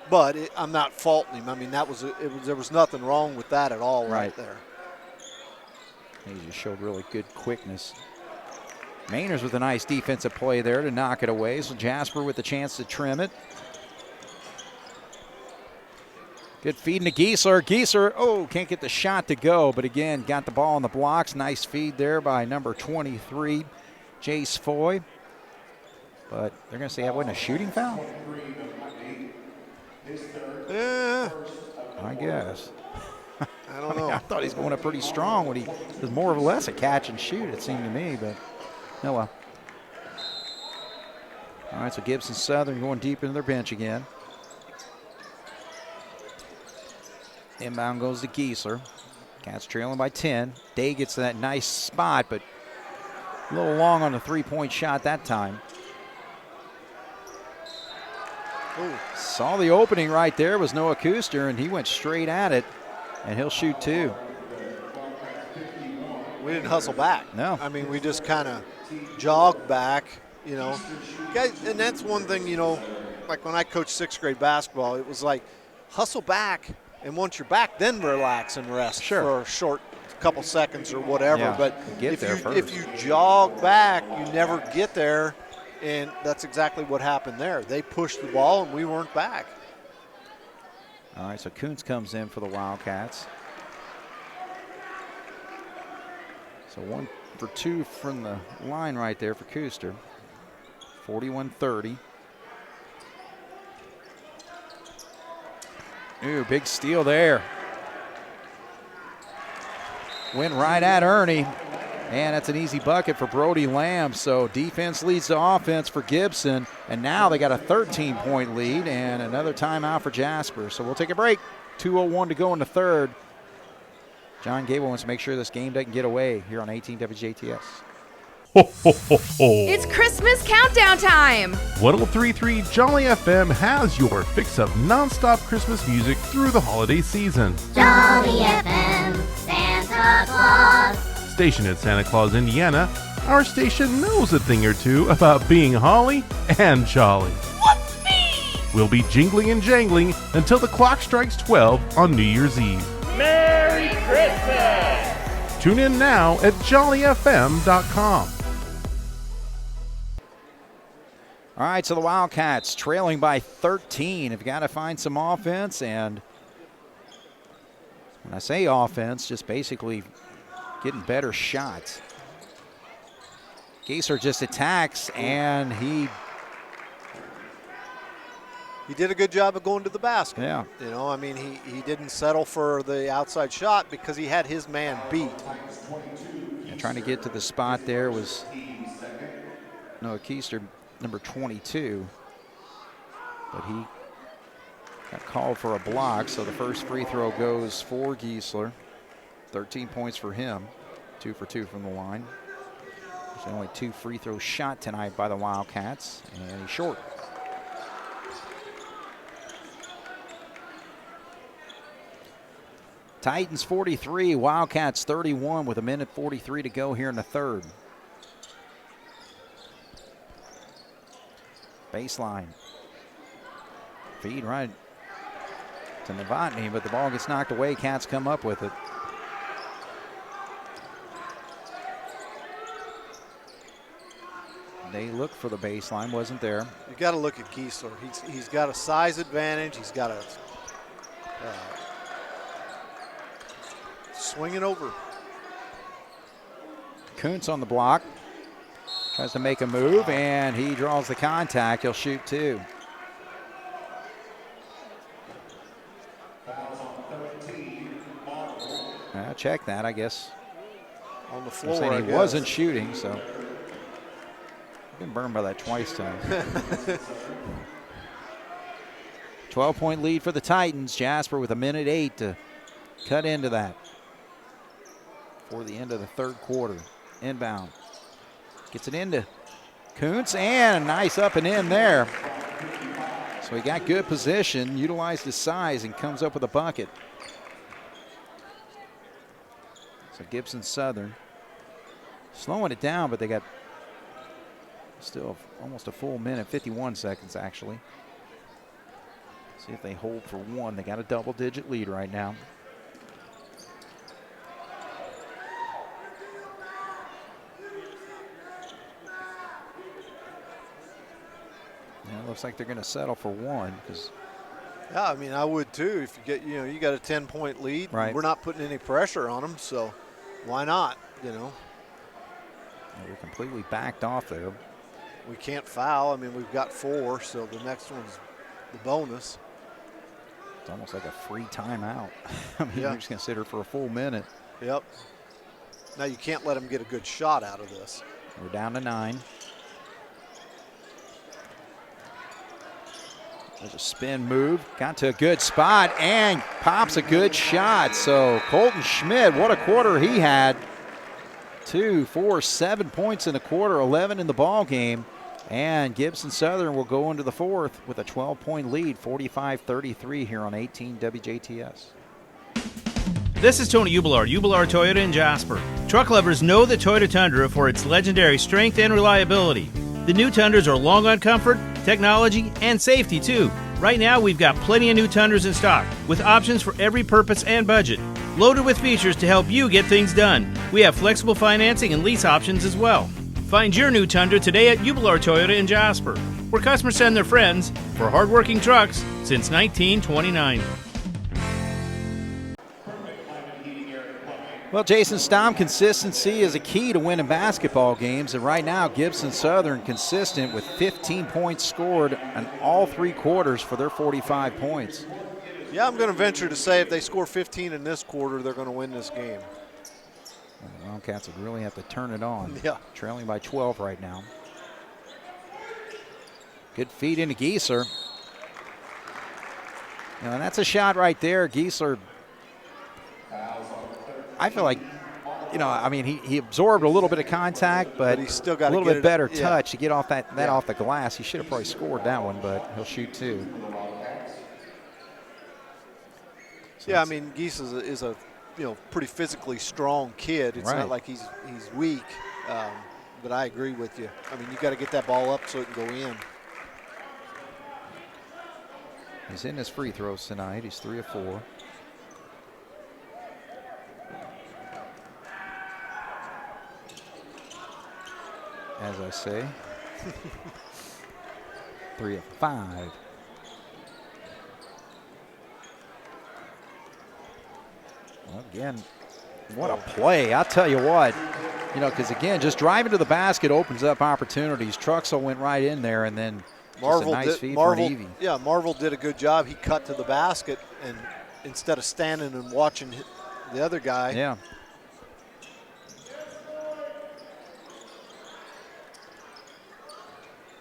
But I'm not faulting him. I mean, there was nothing wrong with that at all right there. He just showed really good quickness. Mainers with a nice defensive play there to knock it away. So Jasper with the chance to trim it. Good feed into Giesler. Giesler, can't get the shot to go, but again, got the ball on the blocks. Nice feed there by number 23, Jace Foy. But they're going to say that wasn't a shooting foul? Yeah. I guess. I don't know. I thought he's going up pretty strong when he was more or less a catch and shoot, it seemed to me, but oh well. All right, so Gibson Southern going deep into their bench again. Inbound goes to Giesler. Cats trailing by 10. Day gets to that nice spot, but a little long on the three-point shot that time. Ooh. Saw the opening right there was Noah Kuster, and he went straight at it, and he'll shoot two. We didn't hustle back. No. I mean, we just kind of jogged back, you know. Guys, and that's one thing, you know, like when I coached sixth grade basketball, it was like hustle back, and once you're back, then relax and rest for a short couple seconds or whatever. Yeah, but if you jog back, you never get there, and that's exactly what happened there. They pushed the ball, and we weren't back. All right, so Kuntz comes in for the Wildcats. So 1 for 2 from the line right there for Kuster. 41-30. Ooh, big steal there. Went right at Ernie. And that's an easy bucket for Brody Lamb. So defense leads to offense for Gibson. And now they got a 13-point lead and another timeout for Jasper. So we'll take a break. 2:01 to go in the third. John Gable wants to make sure this game doesn't get away here on 18 WJTS. Ho, ho, ho, ho. It's Christmas countdown time! 1033 Jolly FM has your fix of non-stop Christmas music through the holiday season. Jolly FM, Santa Claus. Stationed in Santa Claus, Indiana, our station knows a thing or two about being holly and jolly. Whoopee! We'll be jingling and jangling until the clock strikes 12 on New Year's Eve. Merry Christmas! Tune in now at jollyfm.com. All right, so the Wildcats trailing by 13 have got to find some offense, and when I say offense, just basically getting better shots. Giesler just attacks, and he did a good job of going to the basket. Yeah. You know, I mean, he didn't settle for the outside shot because he had his man beat. Yeah, trying to get to the spot there was Noah Keister, number 22, but he got called for a block, so the first free throw goes for Giesler. 13 points for him, 2 for 2 from the line. There's only 2 free throws shot tonight by the Wildcats, and he's short. Titans 43, Wildcats 31 with 1:43 to go here in the third. Baseline. Feed right to Novotny, but the ball gets knocked away. Cats come up with it. They looked for the baseline, wasn't there. You got to look at Giesler. He's got a size advantage. He's got a swing it over. Kuntz on the block. Tries to make a move, and he draws the contact. He'll shoot two. Check that, I guess. On the floor, he wasn't shooting, so. Been burned by that twice tonight. 12-point lead for the Titans. Jasper with 1:08 to cut into that for the end of the third quarter. Inbound. Gets it into Kuntz, and a nice up and in there. So he got good position, utilized his size, and comes up with a bucket. So Gibson Southern slowing it down, but they got still almost a full minute, 51 seconds actually. See if they hold for one. They got a double-digit lead right now. Yeah, it looks like they're going to settle for one because. Yeah, I mean, I would too. If you get, you got a 10-point lead, right. We're not putting any pressure on them, so why not? We're completely backed off there. We can't foul. I mean, we've got 4, so the next one's the bonus. It's almost like a free timeout. I mean, you're just going to sit here for a full minute. Yep. Now you can't let them get a good shot out of this. We're down to 9. There's a spin move. Got to a good spot and pops a good shot. So Colton Schmidt, what a quarter he had. 2, 4, 7 points in the quarter, 11 in the ball game. And Gibson Southern will go into the fourth with a 12-point lead, 45-33 here on 18 WJTS. This is Tony Ubelar, Ubelar Toyota in Jasper. Truck lovers know the Toyota Tundra for its legendary strength and reliability. The new Tundras are long on comfort, technology, and safety too. Right now we've got plenty of new Tundras in stock with options for every purpose and budget. Loaded with features to help you get things done. We have flexible financing and lease options as well. Find your new Tundra today at Ubelar Toyota in Jasper, where customers send their friends for hardworking trucks since 1929. Well, Jason Stamm, consistency is a key to winning basketball games, and right now Gibson Southern consistent with 15 points scored in all 3 quarters for their 45 points. Yeah, I'm going to venture to say if they score 15 in this quarter, they're going to win this game. The Wildcats would really have to turn it on. Yeah. Trailing by 12 right now. Good feed into Giesler. And that's a shot right there. Giesler, I feel like, I mean, he absorbed a little bit of contact, but he's still got a little bit better touch to get off that off the glass. He should have probably scored that one, but he'll shoot 2. So I mean, Gies is a pretty physically strong kid. It's not like he's weak, but I agree with you. I mean, you got to get that ball up so it can go in. He's in his free throws tonight. He's 3 of 4. As I say, 3 of 5. Well, again, what a play. I'll tell you what, because again, just driving to the basket opens up opportunities. Truxell went right in there, and then just a nice feed for an Evie. Yeah, Marvel did a good job. He cut to the basket, and instead of standing and watching the other guy. Yeah.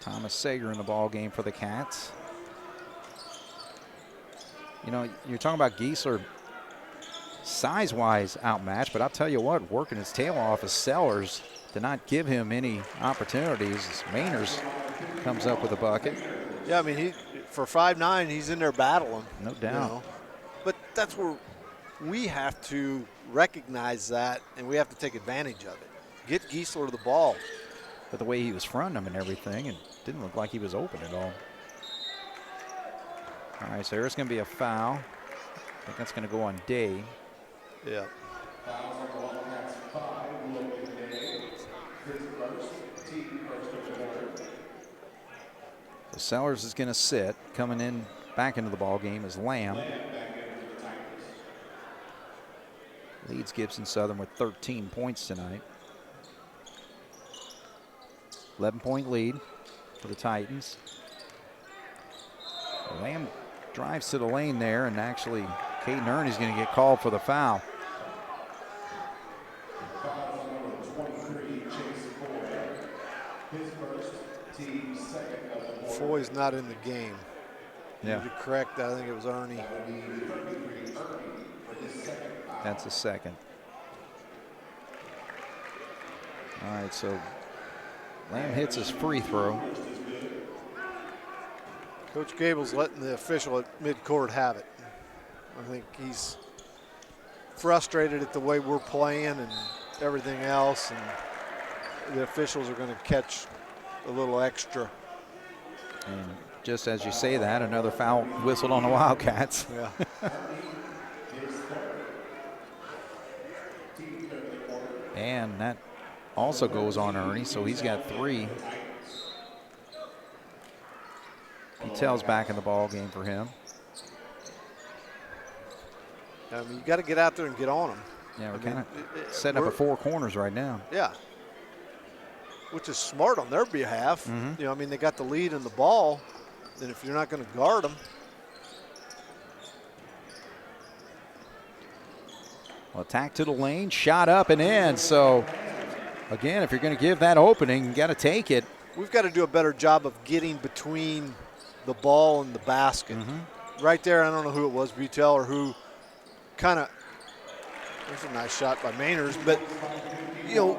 Thomas Sager in the ball game for the Cats. You're talking about Giesler size-wise outmatched, but I'll tell you what, working his tail off as Sellers did not give him any opportunities. Mainers comes up with a bucket. Yeah, I mean, for 5'9", he's in there battling. No doubt. But that's where we have to recognize that, and we have to take advantage of it. Get Giesler the ball. But the way he was fronting him and everything, and didn't look like he was open at all. All right, so there's going to be a foul. I think that's going to go on Day. Yeah. So Sellers is going to sit. Coming in back into the ball game is Lamb. Leads Gibson Southern with 13 points tonight. 11-point lead for the Titans. Lamb drives to the lane there, and actually Caden Ernie's going to get called for the foul. Foy's not in the game. Yeah. You're correct. I think it was Ernie. That's a second. All right, so Lamb hits his free throw. Coach Gable's letting the official at midcourt have it. I think he's frustrated at the way we're playing and everything else, and the officials are going to catch a little extra. And just as you say that, another foul whistled on the Wildcats. Yeah. And that also goes on Ernie, so he's got 3. Tells back in the ball game for him. I mean, you got to get out there and get on them. Yeah, we're kind of setting up a 4 corners right now. Yeah. Which is smart on their behalf. You know, I mean, they got the lead in the ball, and if you're not going to guard them. Well, attack to the lane, shot up and in. So, again, if you're going to give that opening, you got to take it. We've got to do a better job of getting between the ball and the basket. Right there, I don't know who it was, Butel or who, kind of, there's a nice shot by Mainers, but, you know,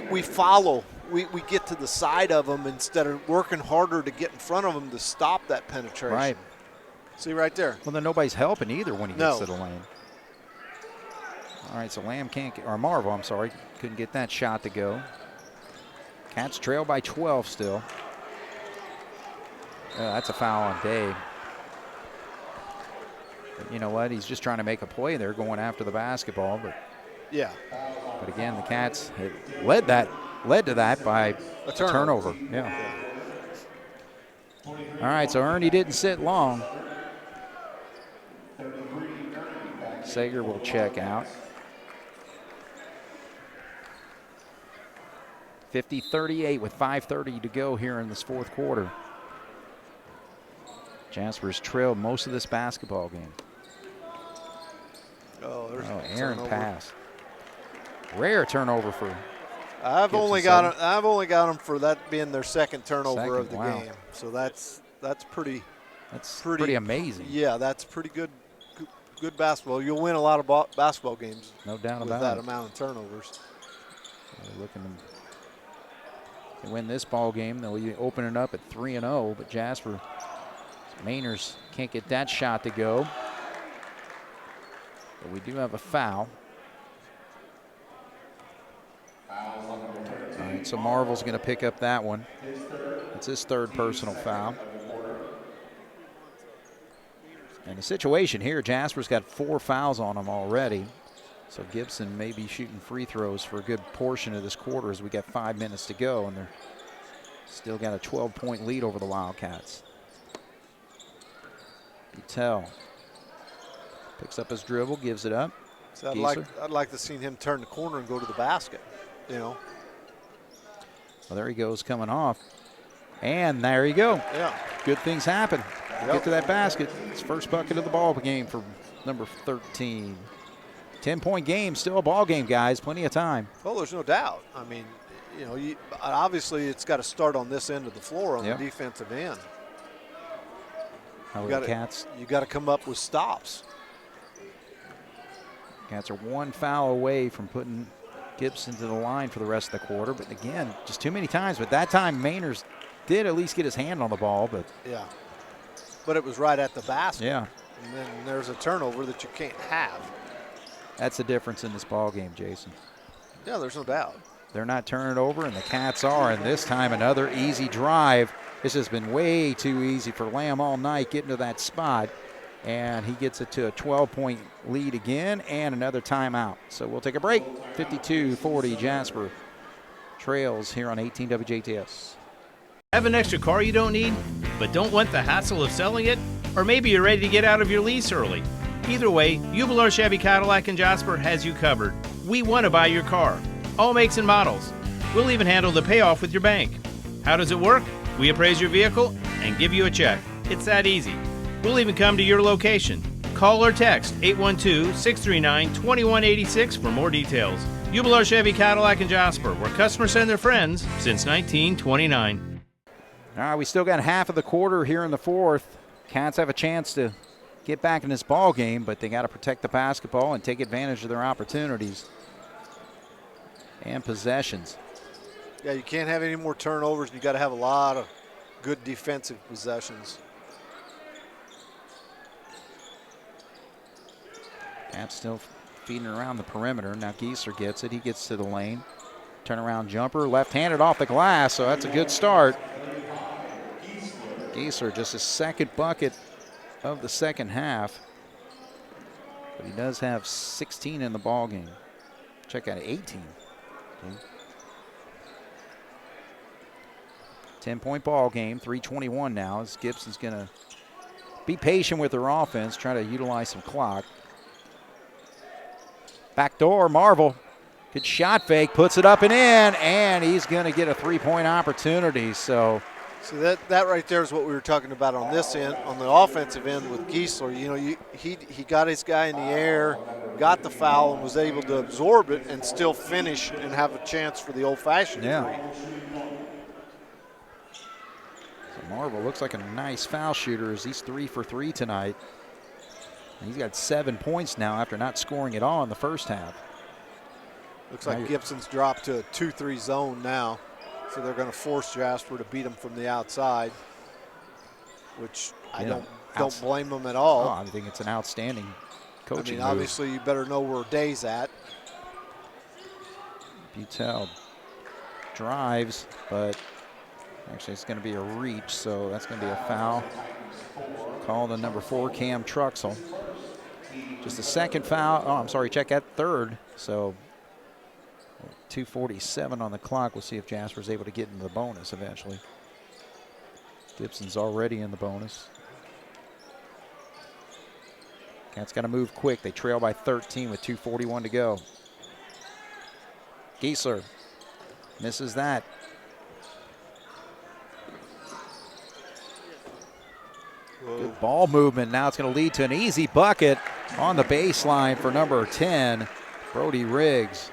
we follow. We get to the side of them instead of working harder to get in front of them to stop that penetration. Right. See right there. Well, then nobody's helping either when he gets to the lane. All right, so Lamb can't, or Marvel, I'm sorry, couldn't get that shot to go. Cats trail by 12 still. That's a foul on Day. But you know what? He's just trying to make a play there, going after the basketball. But yeah. But again, the Cats led to that by a turnover. Yeah. All right, so Ernie didn't sit long. Sager will check out. 50-38 with 5:30 to go here in this 4th quarter. Jasper's trailed most of this basketball game. Aaron pass. Rare turnover for. I've only got them for that being their second turnover of the game. So that's pretty. That's pretty amazing. Yeah, that's pretty good basketball. You'll win a lot of basketball games. No doubt with about that it. amount of turnovers. They're looking to win this ball game. They'll be opening up at 3-0, but Jasper. Mainers can't get that shot to go. But we do have a foul. All right, so Marvel's going to pick up that one. It's his 3rd personal foul. And the situation here, Jasper's got 4 fouls on him already. So Gibson may be shooting free throws for a good portion of this quarter as we got 5 minutes to go, and they're still got a 12-point lead over the Wildcats. Butel picks up his dribble, gives it up. So I'd like to see him turn the corner and go to the basket, you know. Well, there he goes coming off. And there you go. Yeah. Good things happen. Yep. Get to that basket. His first bucket of the ball game for number 13. 10-point game, still a ball game, guys. Plenty of time. Well, there's no doubt. I mean, you know, obviously it's got to start on this end of the floor on the defensive end. You got to come up with stops. Cats are 1 foul away from putting Gibson to the line for the rest of the quarter. But again, just too many times. But that time, Mainers did at least get his hand on the ball. But yeah, but it was right at the basket. Yeah. And then there's a turnover that you can't have. That's the difference in this ball game, Jason. Yeah, there's no doubt. They're not turning it over, and the Cats are. And this time, another easy drive. This has been way too easy for Lamb all night, getting to that spot. And he gets it to a 12-point lead again, and another timeout. So we'll take a break. 52-40, Jasper trails here on 18 WJTS. Have an extra car you don't need, but don't want the hassle of selling it? Or maybe you're ready to get out of your lease early. Either way, Jubilar Chevy Cadillac in Jasper has you covered. We want to buy your car. All makes and models. We'll even handle the payoff with your bank. How does it work? We appraise your vehicle and give you a check. It's that easy. We'll even come to your location. Call or text 812-639-2186 for more details. Jubilar Chevy Cadillac in Jasper, where customers send their friends since 1929. All right, we still got half of the quarter here in the fourth. Cats have a chance to get back in this ball game, but they got to protect the basketball and take advantage of their opportunities and possessions. Yeah, you can't have any more turnovers. You got to have a lot of good defensive possessions. Cats still feeding around the perimeter. Now Gieser gets it. He gets to the lane. Turnaround jumper, left-handed off the glass, so that's a good start. Gieser, just his second bucket of the second half. But he does have 16 in the ball game. Check out 18. Okay. 10-point ball game, 3:21 now, as Gibson's going to be patient with their offense, try to utilize some clock. Backdoor, Marvel. Good shot fake, puts it up and in, and he's going to get a three-point opportunity. So that right there is what we were talking about on this end, on the offensive end with Giesler. You know, he got his guy in the air, got the foul, and was able to absorb it and still finish and have a chance for the old-fashioned three. So Marvel looks like a nice foul shooter as he's 3 for 3 tonight. He's got 7 points now after not scoring at all in the first half. Looks like Gibson's dropped to a 2-3 zone now. So they're going to force Jasper to beat him from the outside, which I don't blame them at all. Oh, I think it's an outstanding coaching move. Obviously you better know where Day's at. Butel drives, but actually it's going to be a reach, so that's going to be a foul. Called on number 4, Cam Truxell. Just a second foul. Oh, I'm sorry, check at third. So 2:47 on the clock. We'll see if Jasper's able to get into the bonus eventually. Gibson's already in the bonus. Cats got to move quick. They trail by 13 with 2:41 to go. Giesler misses that. Good ball movement. Now it's going to lead to an easy bucket on the baseline for number 10, Brody Riggs.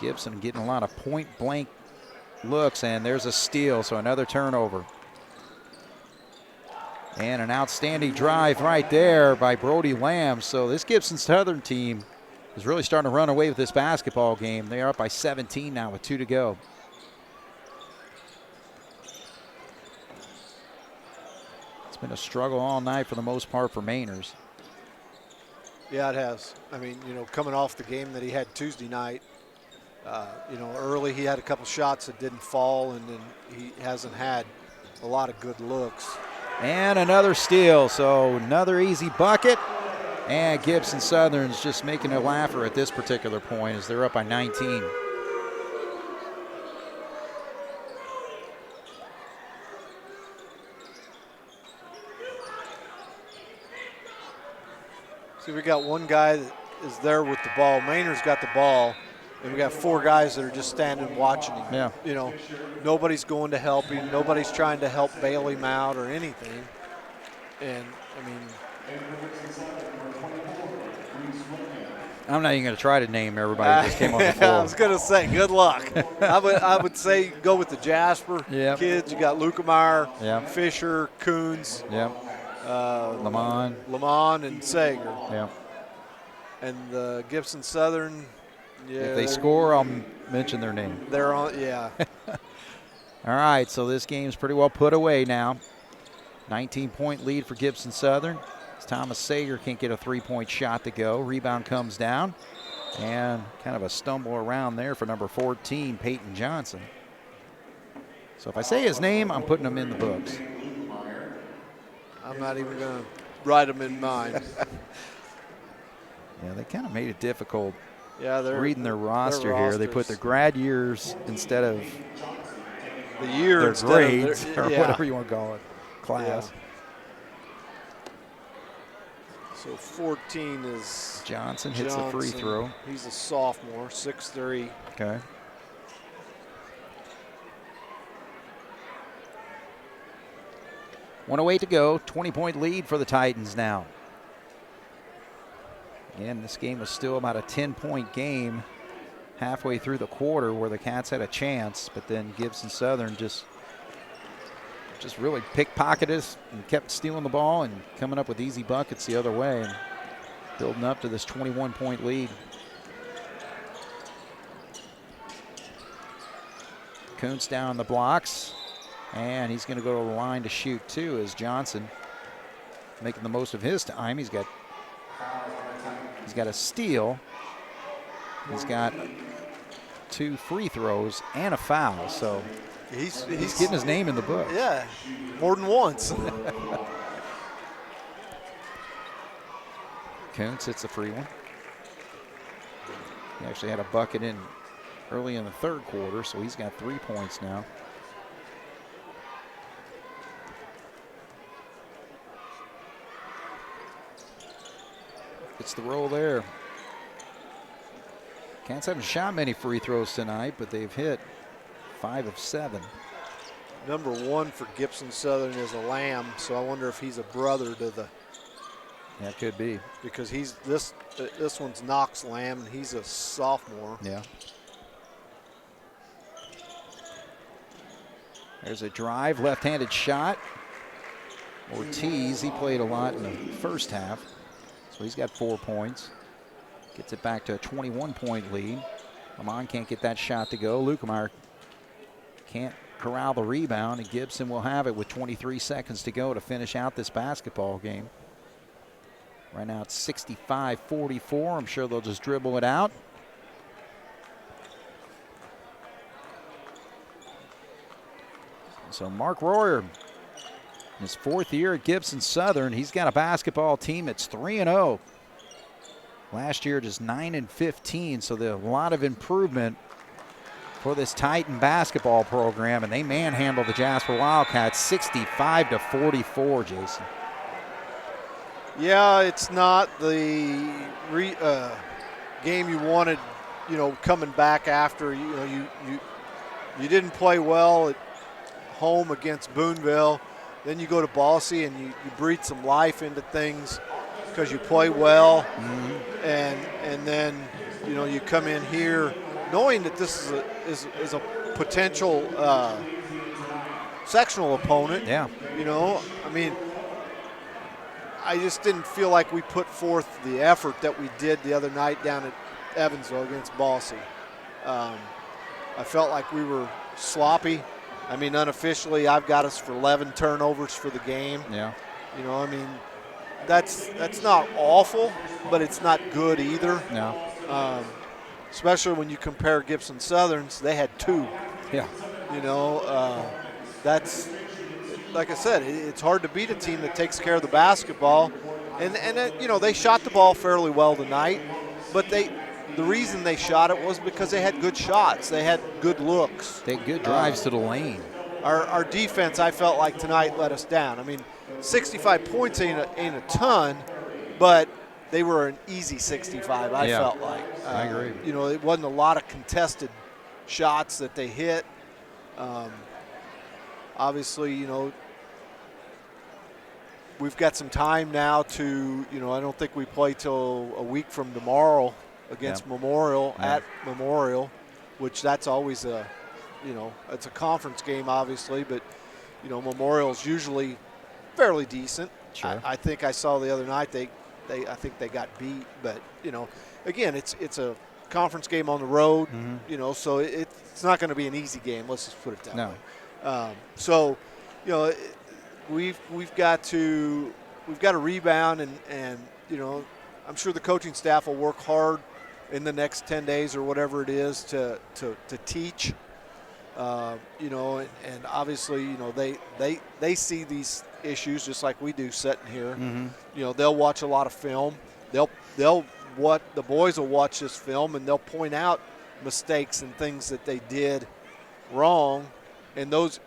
Gibson getting a lot of point-blank looks, and there's a steal, so another turnover. And an outstanding drive right there by Brody Lamb. So this Gibson Southern team is really starting to run away with this basketball game. They are up by 17 now with 2 to go. It's been a struggle all night for the most part for Mainers. Yeah, it has. I mean, coming off the game that he had Tuesday night, early he had a couple shots that didn't fall, and then he hasn't had a lot of good looks. And another steal, so another easy bucket. And Gibson Southern's just making a laugher at this particular point as they're up by 19. See, we got one guy that is there with the ball. Maynard's got the ball, and we got 4 guys that are just standing watching him. Yeah. Nobody's going to help him. Nobody's trying to help bail him out or anything. And, I'm not even going to try to name everybody that just came on the floor. I was going to say, good luck. I would say go with the Jasper kids. You got Lukemeyer, Fisher, Coons. Lamont and Sager. Yeah. And the Gibson Southern, if they score, I'll mention their name. They're on, yeah. All right, so this game's pretty well put away now. 19-point lead for Gibson Southern. Thomas Sager can't get a three-point shot to go. Rebound comes down. And kind of a stumble around there for number 14, Peyton Johnson. So if I say his name, I'm putting him in the books. I'm not even going to write him in mine. Yeah, they kind of made it difficult. Yeah, they're reading their roster here. They put their grad years instead of the year, their grades, or whatever you want to call it, class. Yeah. So 14 is Johnson hits the free throw. He's a sophomore, 6'3". Okay. .108 to go, 20-point lead for the Titans now. Again, this game was still about a 10-point game halfway through the quarter where the Cats had a chance, but then Gibson Southern just really pickpocketed us and kept stealing the ball and coming up with easy buckets the other way and building up to this 21-point lead. Kuntz down the blocks, and he's going to go to the line to shoot too as Johnson making the most of his time. He's got a steal. He's got 2 free throws and a foul, so he's getting his name in the book. Yeah, more than once. Kuntz hits a free one. He actually had a bucket in early in the third quarter, so he's got 3 points now. It's the roll there. Cats haven't shot many free throws tonight, but they've hit 5 of 7. Number 1 for Gibson Southern is a Lamb, so I wonder if he's a brother to the. Yeah, it could be. Because he's this one's Knox Lamb, and he's a sophomore. Yeah. There's a drive, left-handed shot. Ortiz, he played a lot in the first half, so he's got 4 points. Gets it back to a 21-point lead. Amon can't get that shot to go. Lukemeyer can't corral the rebound, and Gibson will have it with 23 seconds to go to finish out this basketball game. Right now it's 65-44. I'm sure they'll just dribble it out. So Mark Royer, his 4th year at Gibson Southern, he's got a basketball team that's 3-0. Last year just 9-15, so there's a lot of improvement for this Titan basketball program, and they manhandled the Jasper Wildcats 65-44, Jason. Yeah, it's not the game you wanted, coming back after. You didn't play well at home against Boonville. Then you go to Boise and you breathe some life into things because you play well. Mm-hmm. And then, you come in here knowing that this is a potential sectional opponent. Yeah. I just didn't feel like we put forth the effort that we did the other night down at Evansville against Boise. I felt like we were sloppy. Unofficially, I've got us for 11 turnovers for the game. Yeah. That's not awful, but it's not good either. No. Especially when you compare Gibson Southern's, they had 2. Yeah. That's, like I said, it's hard to beat a team that takes care of the basketball. And they shot the ball fairly well tonight, but the reason they shot it was because they had good shots. They had good looks. They had good drives to the lane. Our defense, I felt like tonight, let us down. 65 points ain't a ton, but they were an easy 65, I felt like. I agree. It wasn't a lot of contested shots that they hit. Obviously, we've got some time now to, I don't think we play till a week from tomorrow against Memorial at Memorial, which that's always it's a conference game, obviously, but, Memorial's usually fairly decent. Sure. I think I saw the other night I think they got beat, but, again, it's a conference game on the road, so it's not going to be an easy game. Let's just put it that way. we've got to rebound, and I'm sure the coaching staff will work hard in the next 10 days or whatever it is to teach. And obviously, they see these issues just like we do sitting here. Mm-hmm. They'll watch a lot of film. The boys will watch this film, and they'll point out mistakes and things that they did wrong, and those,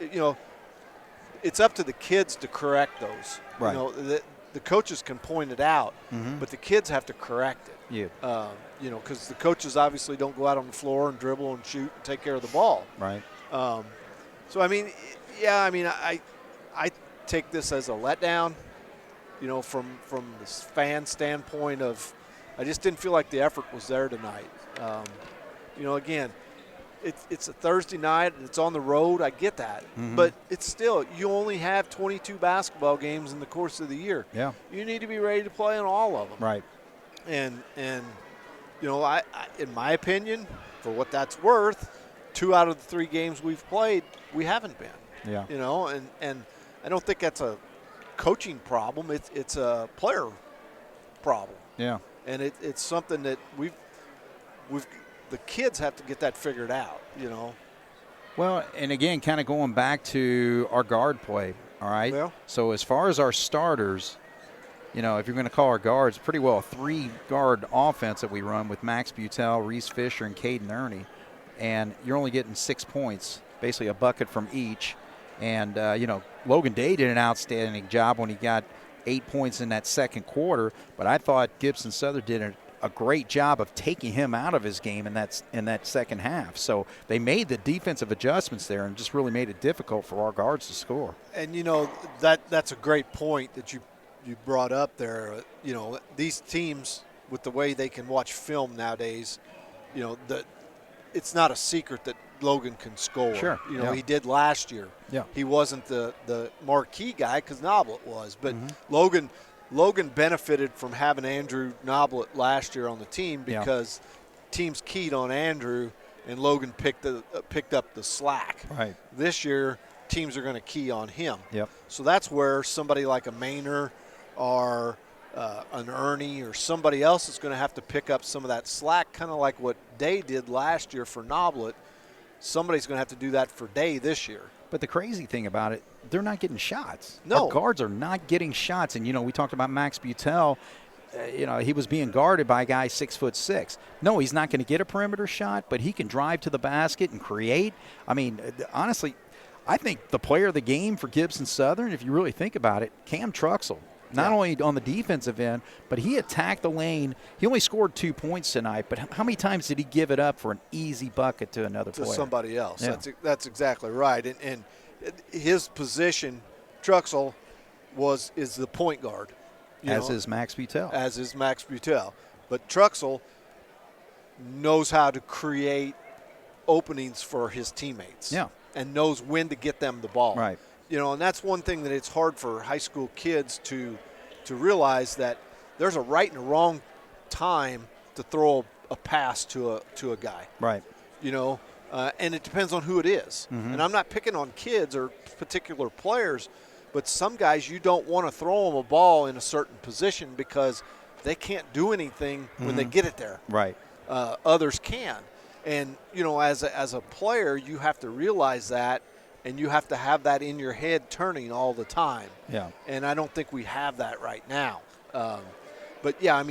it's up to the kids to correct those. Right. The coaches can point it out, Mm-hmm. but the kids have to correct it. Yeah. Because the coaches obviously don't go out on the floor and dribble and shoot and take care of the ball. Right. So I take this as a letdown. From this fan standpoint of, I just didn't feel like the effort was there tonight. Again, it's a Thursday night and it's on the road. I get that, but it's still, you only have 22 basketball games in the course of the year. Yeah. You need to be ready to play in all of them. Right. And I in my opinion, for what that's worth, 2 out of the 3 games we've played, we haven't been. Yeah. And I don't think that's a coaching problem. It's a player problem. Yeah. And it's something that the kids have to get that figured out. Well, and again, kind of going back to our guard play. All right. Yeah. So as far as our starters, if you're going to call our guards, pretty well a 3-guard offense that we run with Max Butel, Reese Fisher, and Caden Ernie. And you're only getting 6 points, basically a bucket from each. And, Logan Day did an outstanding job when he got 8 points in that second quarter. But I thought Gibson Southern did a great job of taking him out of his game in that second half. So they made the defensive adjustments there and just really made it difficult for our guards to score. And, that's a great point that you brought up there. These teams, with the way they can watch film nowadays, it's not a secret that Logan can score. Sure. He did last year. Yeah. He wasn't the marquee guy because Noblet was. But Logan benefited from having Andrew Noblet last year on the team because teams keyed on Andrew and Logan picked up the slack. Right. This year, teams are going to key on him. Yep. So that's where somebody like a Maynard or an Ernie or somebody else is going to have to pick up some of that slack, kind of like what Day did last year for Noblet. Somebody's going to have to do that for Day this year. But the crazy thing about it, they're not getting shots. No. Our guards are not getting shots. And, we talked about Max Butel. He was being guarded by a guy 6'6". No, he's not going to get a perimeter shot, but he can drive to the basket and create. I mean, honestly, I think the player of the game for Gibson Southern, if you really think about it, Cam Truxell. Not only on the defensive end, but he attacked the lane. He only scored 2 points tonight, but how many times did he give it up for an easy bucket to another player? To somebody else. Yeah. That's exactly right. And his position, Truxell, is the point guard. As is Max Butel. As is Max Butel. But Truxell knows how to create openings for his teammates. Yeah. And knows when to get them the ball. Right. And that's one thing that it's hard for high school kids to realize, that there's a right and a wrong time to throw a pass to a guy. Right. And it depends on who it is. Mm-hmm. And I'm not picking on kids or particular players, but some guys you don't want to throw them a ball in a certain position because they can't do anything when they get it there. Right. Others can. And, as a player, you have to realize that. And you have to have that in your head turning all the time. Yeah. And I don't think we have that right now. But, I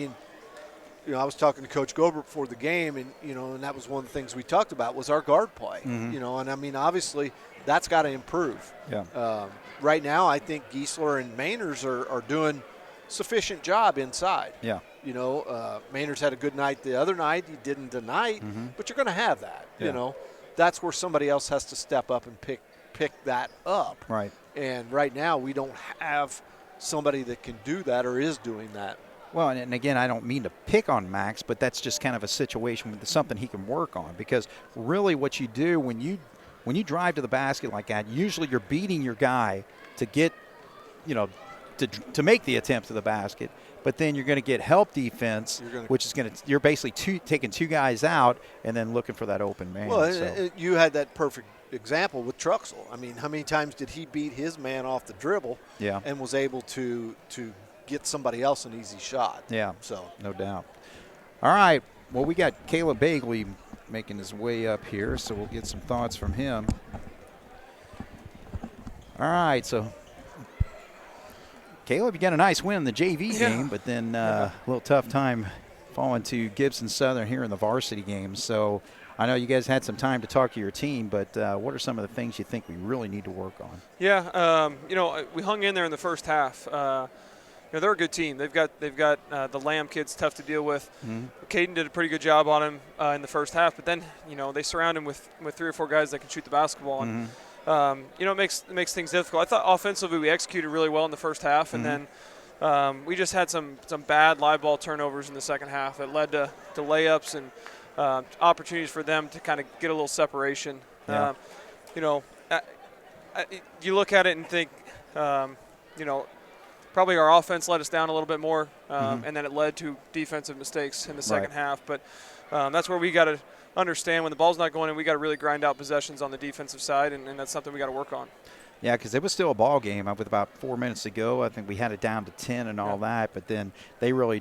was talking to Coach Gober before the game, and, and that was one of the things we talked about was our guard play. Mm-hmm. And, obviously that's got to improve. Yeah. Right now I think Giesler and Mainers are doing sufficient job inside. Yeah. Mainers had a good night the other night. He didn't tonight. Mm-hmm. But you're going to have that, Yeah. That's where somebody else has to step up and pick that up. Right. And right now we don't have somebody that can do that or is doing that. Well, and again, I don't mean to pick on Max, but that's just kind of a situation with something he can work on, because really what you do when you drive to the basket like that, usually you're beating your guy to get, to make the attempt to the basket, but then you're going to get help defense, which is you're basically taking 2 guys out and then looking for that open man. Well, you had that perfect example with Truxell. I mean, how many times did he beat his man off the dribble and was able to get somebody else an easy shot? Yeah, so no doubt. All right, well, we got Caleb Bagley making his way up here, so we'll get some thoughts from him. All right, so Caleb, you got a nice win in the JV game, but then a little tough time falling to Gibson Southern here in the varsity game. So I know you guys had some time to talk to your team, but what are some of the things you think we really need to work on? Yeah, we hung in there in the first half. They're a good team. They've got the Lamb kids tough to deal with. Caden did a pretty good job on him in the first half, but then they surround him with 3 or 4 guys that can shoot the basketball, and it makes things difficult. I thought offensively we executed really well in the first half, and then we just had some bad live ball turnovers in the second half that led to layups and opportunities for them to kind of get a little separation. Yeah. You look at it and think, probably our offense let us down a little bit more, and then it led to defensive mistakes in the second half. But that's where we got to understand when the ball's not going in, we got to really grind out possessions on the defensive side, and that's something we got to work on. Yeah, because it was still a ball game with about 4 minutes to go. I think we had it down to 10 and all that, but then they really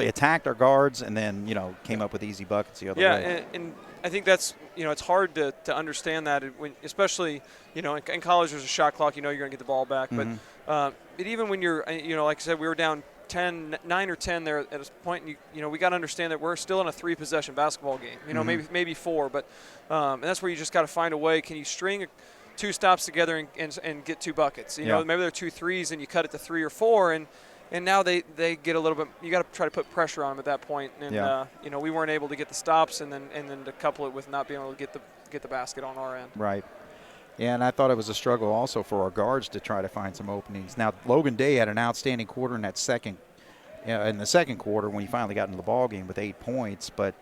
attacked our guards and then, came up with easy buckets the other way. Yeah, and I think that's, it's hard to understand that, especially, in college there's a shot clock, you're going to get the ball back. But even when you're, like I said, we were down 9 or 10 there at a point, and we got to understand that we're still in a 3-possession basketball game, maybe 4. But and that's where you just got to find a way. Can you string 2 stops together and get 2 buckets? Maybe there are 2 threes and you cut it to 3 or 4, and now they get a little bit. You got to try to put pressure on them at that point, and we weren't able to get the stops, and then to couple it with not being able to get the basket on our end. Right. Yeah, and I thought it was a struggle also for our guards to try to find some openings. Now Logan Day had an outstanding quarter in that in the second quarter when he finally got into the ball game with 8 points, but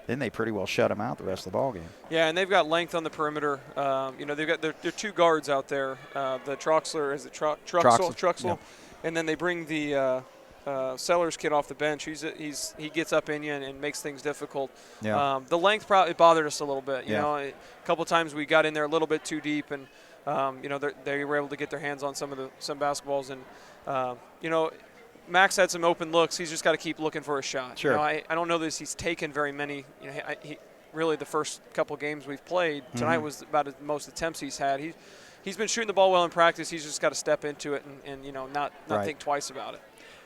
then they pretty well shut him out the rest of the ball game. Yeah, and they've got length on the perimeter. They've got their 2 guards out there. The Troxler, is it Truxell? Yeah. And then they bring the Sellers kid off the bench. He gets up in you and makes things difficult. Yeah. The length probably bothered us a little bit. Yeah. A couple of times we got in there a little bit too deep, and they were able to get their hands on some basketballs. And Max had some open looks. He's just got to keep looking for a shot. Sure. I don't know that he's taken very many. He really the first couple of games we've played tonight was about the most attempts he's had. He's been shooting the ball well in practice. He's just got to step into it and not think twice about it.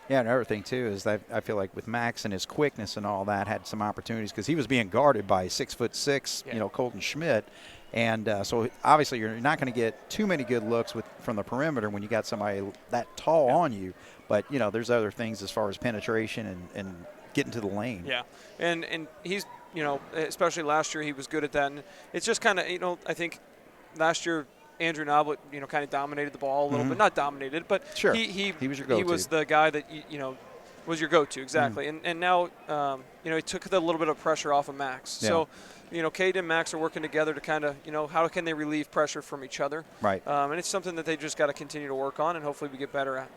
Yeah, another thing, too, is that I feel like with Max and his quickness and all that, had some opportunities because he was being guarded by 6'6", Colton Schmidt. And so obviously you're not going to get too many good looks from the perimeter when you got somebody that tall on you. But, there's other things as far as penetration and getting to the lane. Yeah, and he's, especially last year he was good at that. And it's just kind of, I think last year Andrew Noblet, kind of dominated the ball a little bit. Not dominated, but sure. he was your go-to. He was the guy that, was your go-to, exactly. And now, he took a little bit of pressure off of Max. Yeah. So, Cade and Max are working together to kind of, how can they relieve pressure from each other? Right. And it's something that they just got to continue to work on, and hopefully we get better at.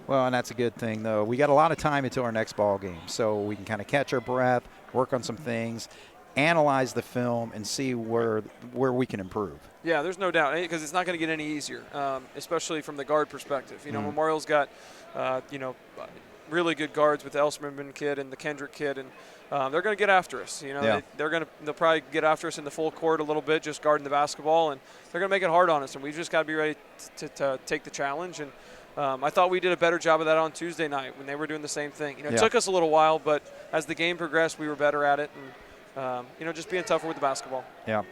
Well, and that's a good thing, though. We got a lot of time until our next ball game, so we can kind of catch our breath, work on some things, analyze the film, and see where we can improve. Yeah, there's no doubt, because it's not going to get any easier, especially from the guard perspective. Memorial's got, really good guards with the Elsmerman kid and the Kendrick kid, and they're going to get after us. They'll probably get after us in the full court a little bit, just guarding the basketball, and they're going to make it hard on us, and we've just got to be ready to take the challenge. And I thought we did a better job of that on Tuesday night when they were doing the same thing. It took us a little while, but as the game progressed, we were better at it, and just being tougher with the basketball. Yeah.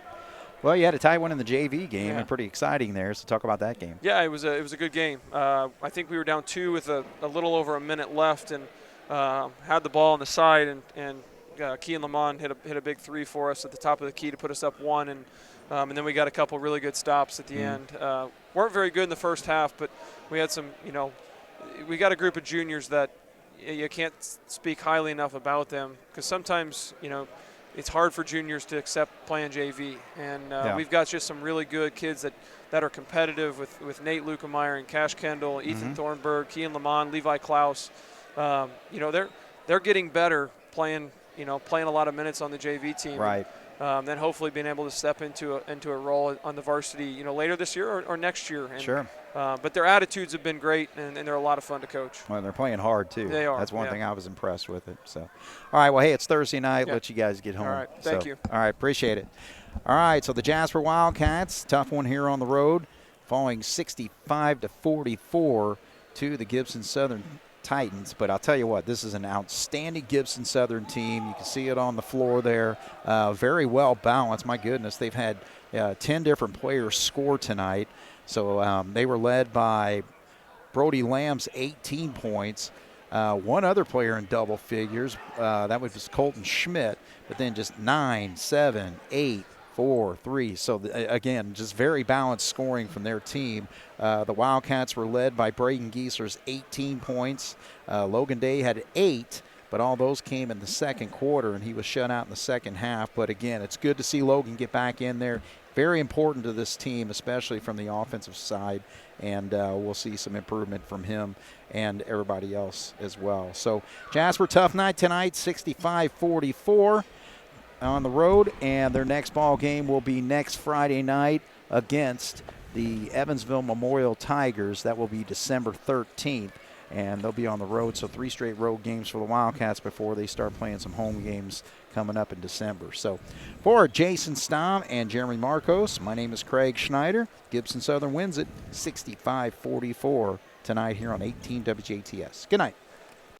Well, you had a tight one in the JV game, and pretty exciting there. So talk about that game. Yeah, it was a good game. I think we were down 2 with a little over a minute left, and had the ball on the side, and Kean Lamont hit a big 3 for us at the top of the key to put us up 1, and then we got a couple really good stops at the end. Weren't very good in the first half, but we had some. We got a group of juniors that you can't speak highly enough about them, because sometimes it's hard for juniors to accept playing JV. And we've got just some really good kids that are competitive with Nate Lukemeyer and Cash Kendall, Ethan Thornburg, Kean Lamont, Levi Klaus. They're getting better playing a lot of minutes on the JV team. Right. then hopefully being able to step into a role on the varsity, later this year or next year. And, sure. But their attitudes have been great, and they're a lot of fun to coach. Well, they're playing hard, too. They are. That's one thing I was impressed with it. So, all right, well, hey, it's Thursday night. Let you guys get home. All right, thank you. All right, appreciate it. All right, so the Jasper Wildcats, tough one here on the road, falling 65-44 to the Gibson Southern Titans. But I'll tell you what, this is an outstanding Gibson Southern team. You can see it on the floor there. Very well balanced. My goodness, they've had 10 different players score tonight. So they were led by Brody Lamb's 18 points. One other player in double figures, that was Colton Schmidt, but then just 9, 7, 8, 4, 3. So, again, just very balanced scoring from their team. The Wildcats were led by Braden Gieser's 18 points. Logan Day had 8, but all those came in the second quarter, and he was shut out in the second half. But, again, it's good to see Logan get back in there. Very important to this team, especially from the offensive side, and we'll see some improvement from him and everybody else as well. So, Jasper, tough night tonight, 65-44 on the road, and their next ball game will be next Friday night against the Evansville Memorial Tigers. That will be December 13th, and they'll be on the road. So 3 straight road games for the Wildcats before they start playing some home games coming up in December. So for Jason Stamm and Jeremy Marcos, my name is Craig Schneider. Gibson Southern wins it 65-44 tonight here on 18 WJTS. Good night.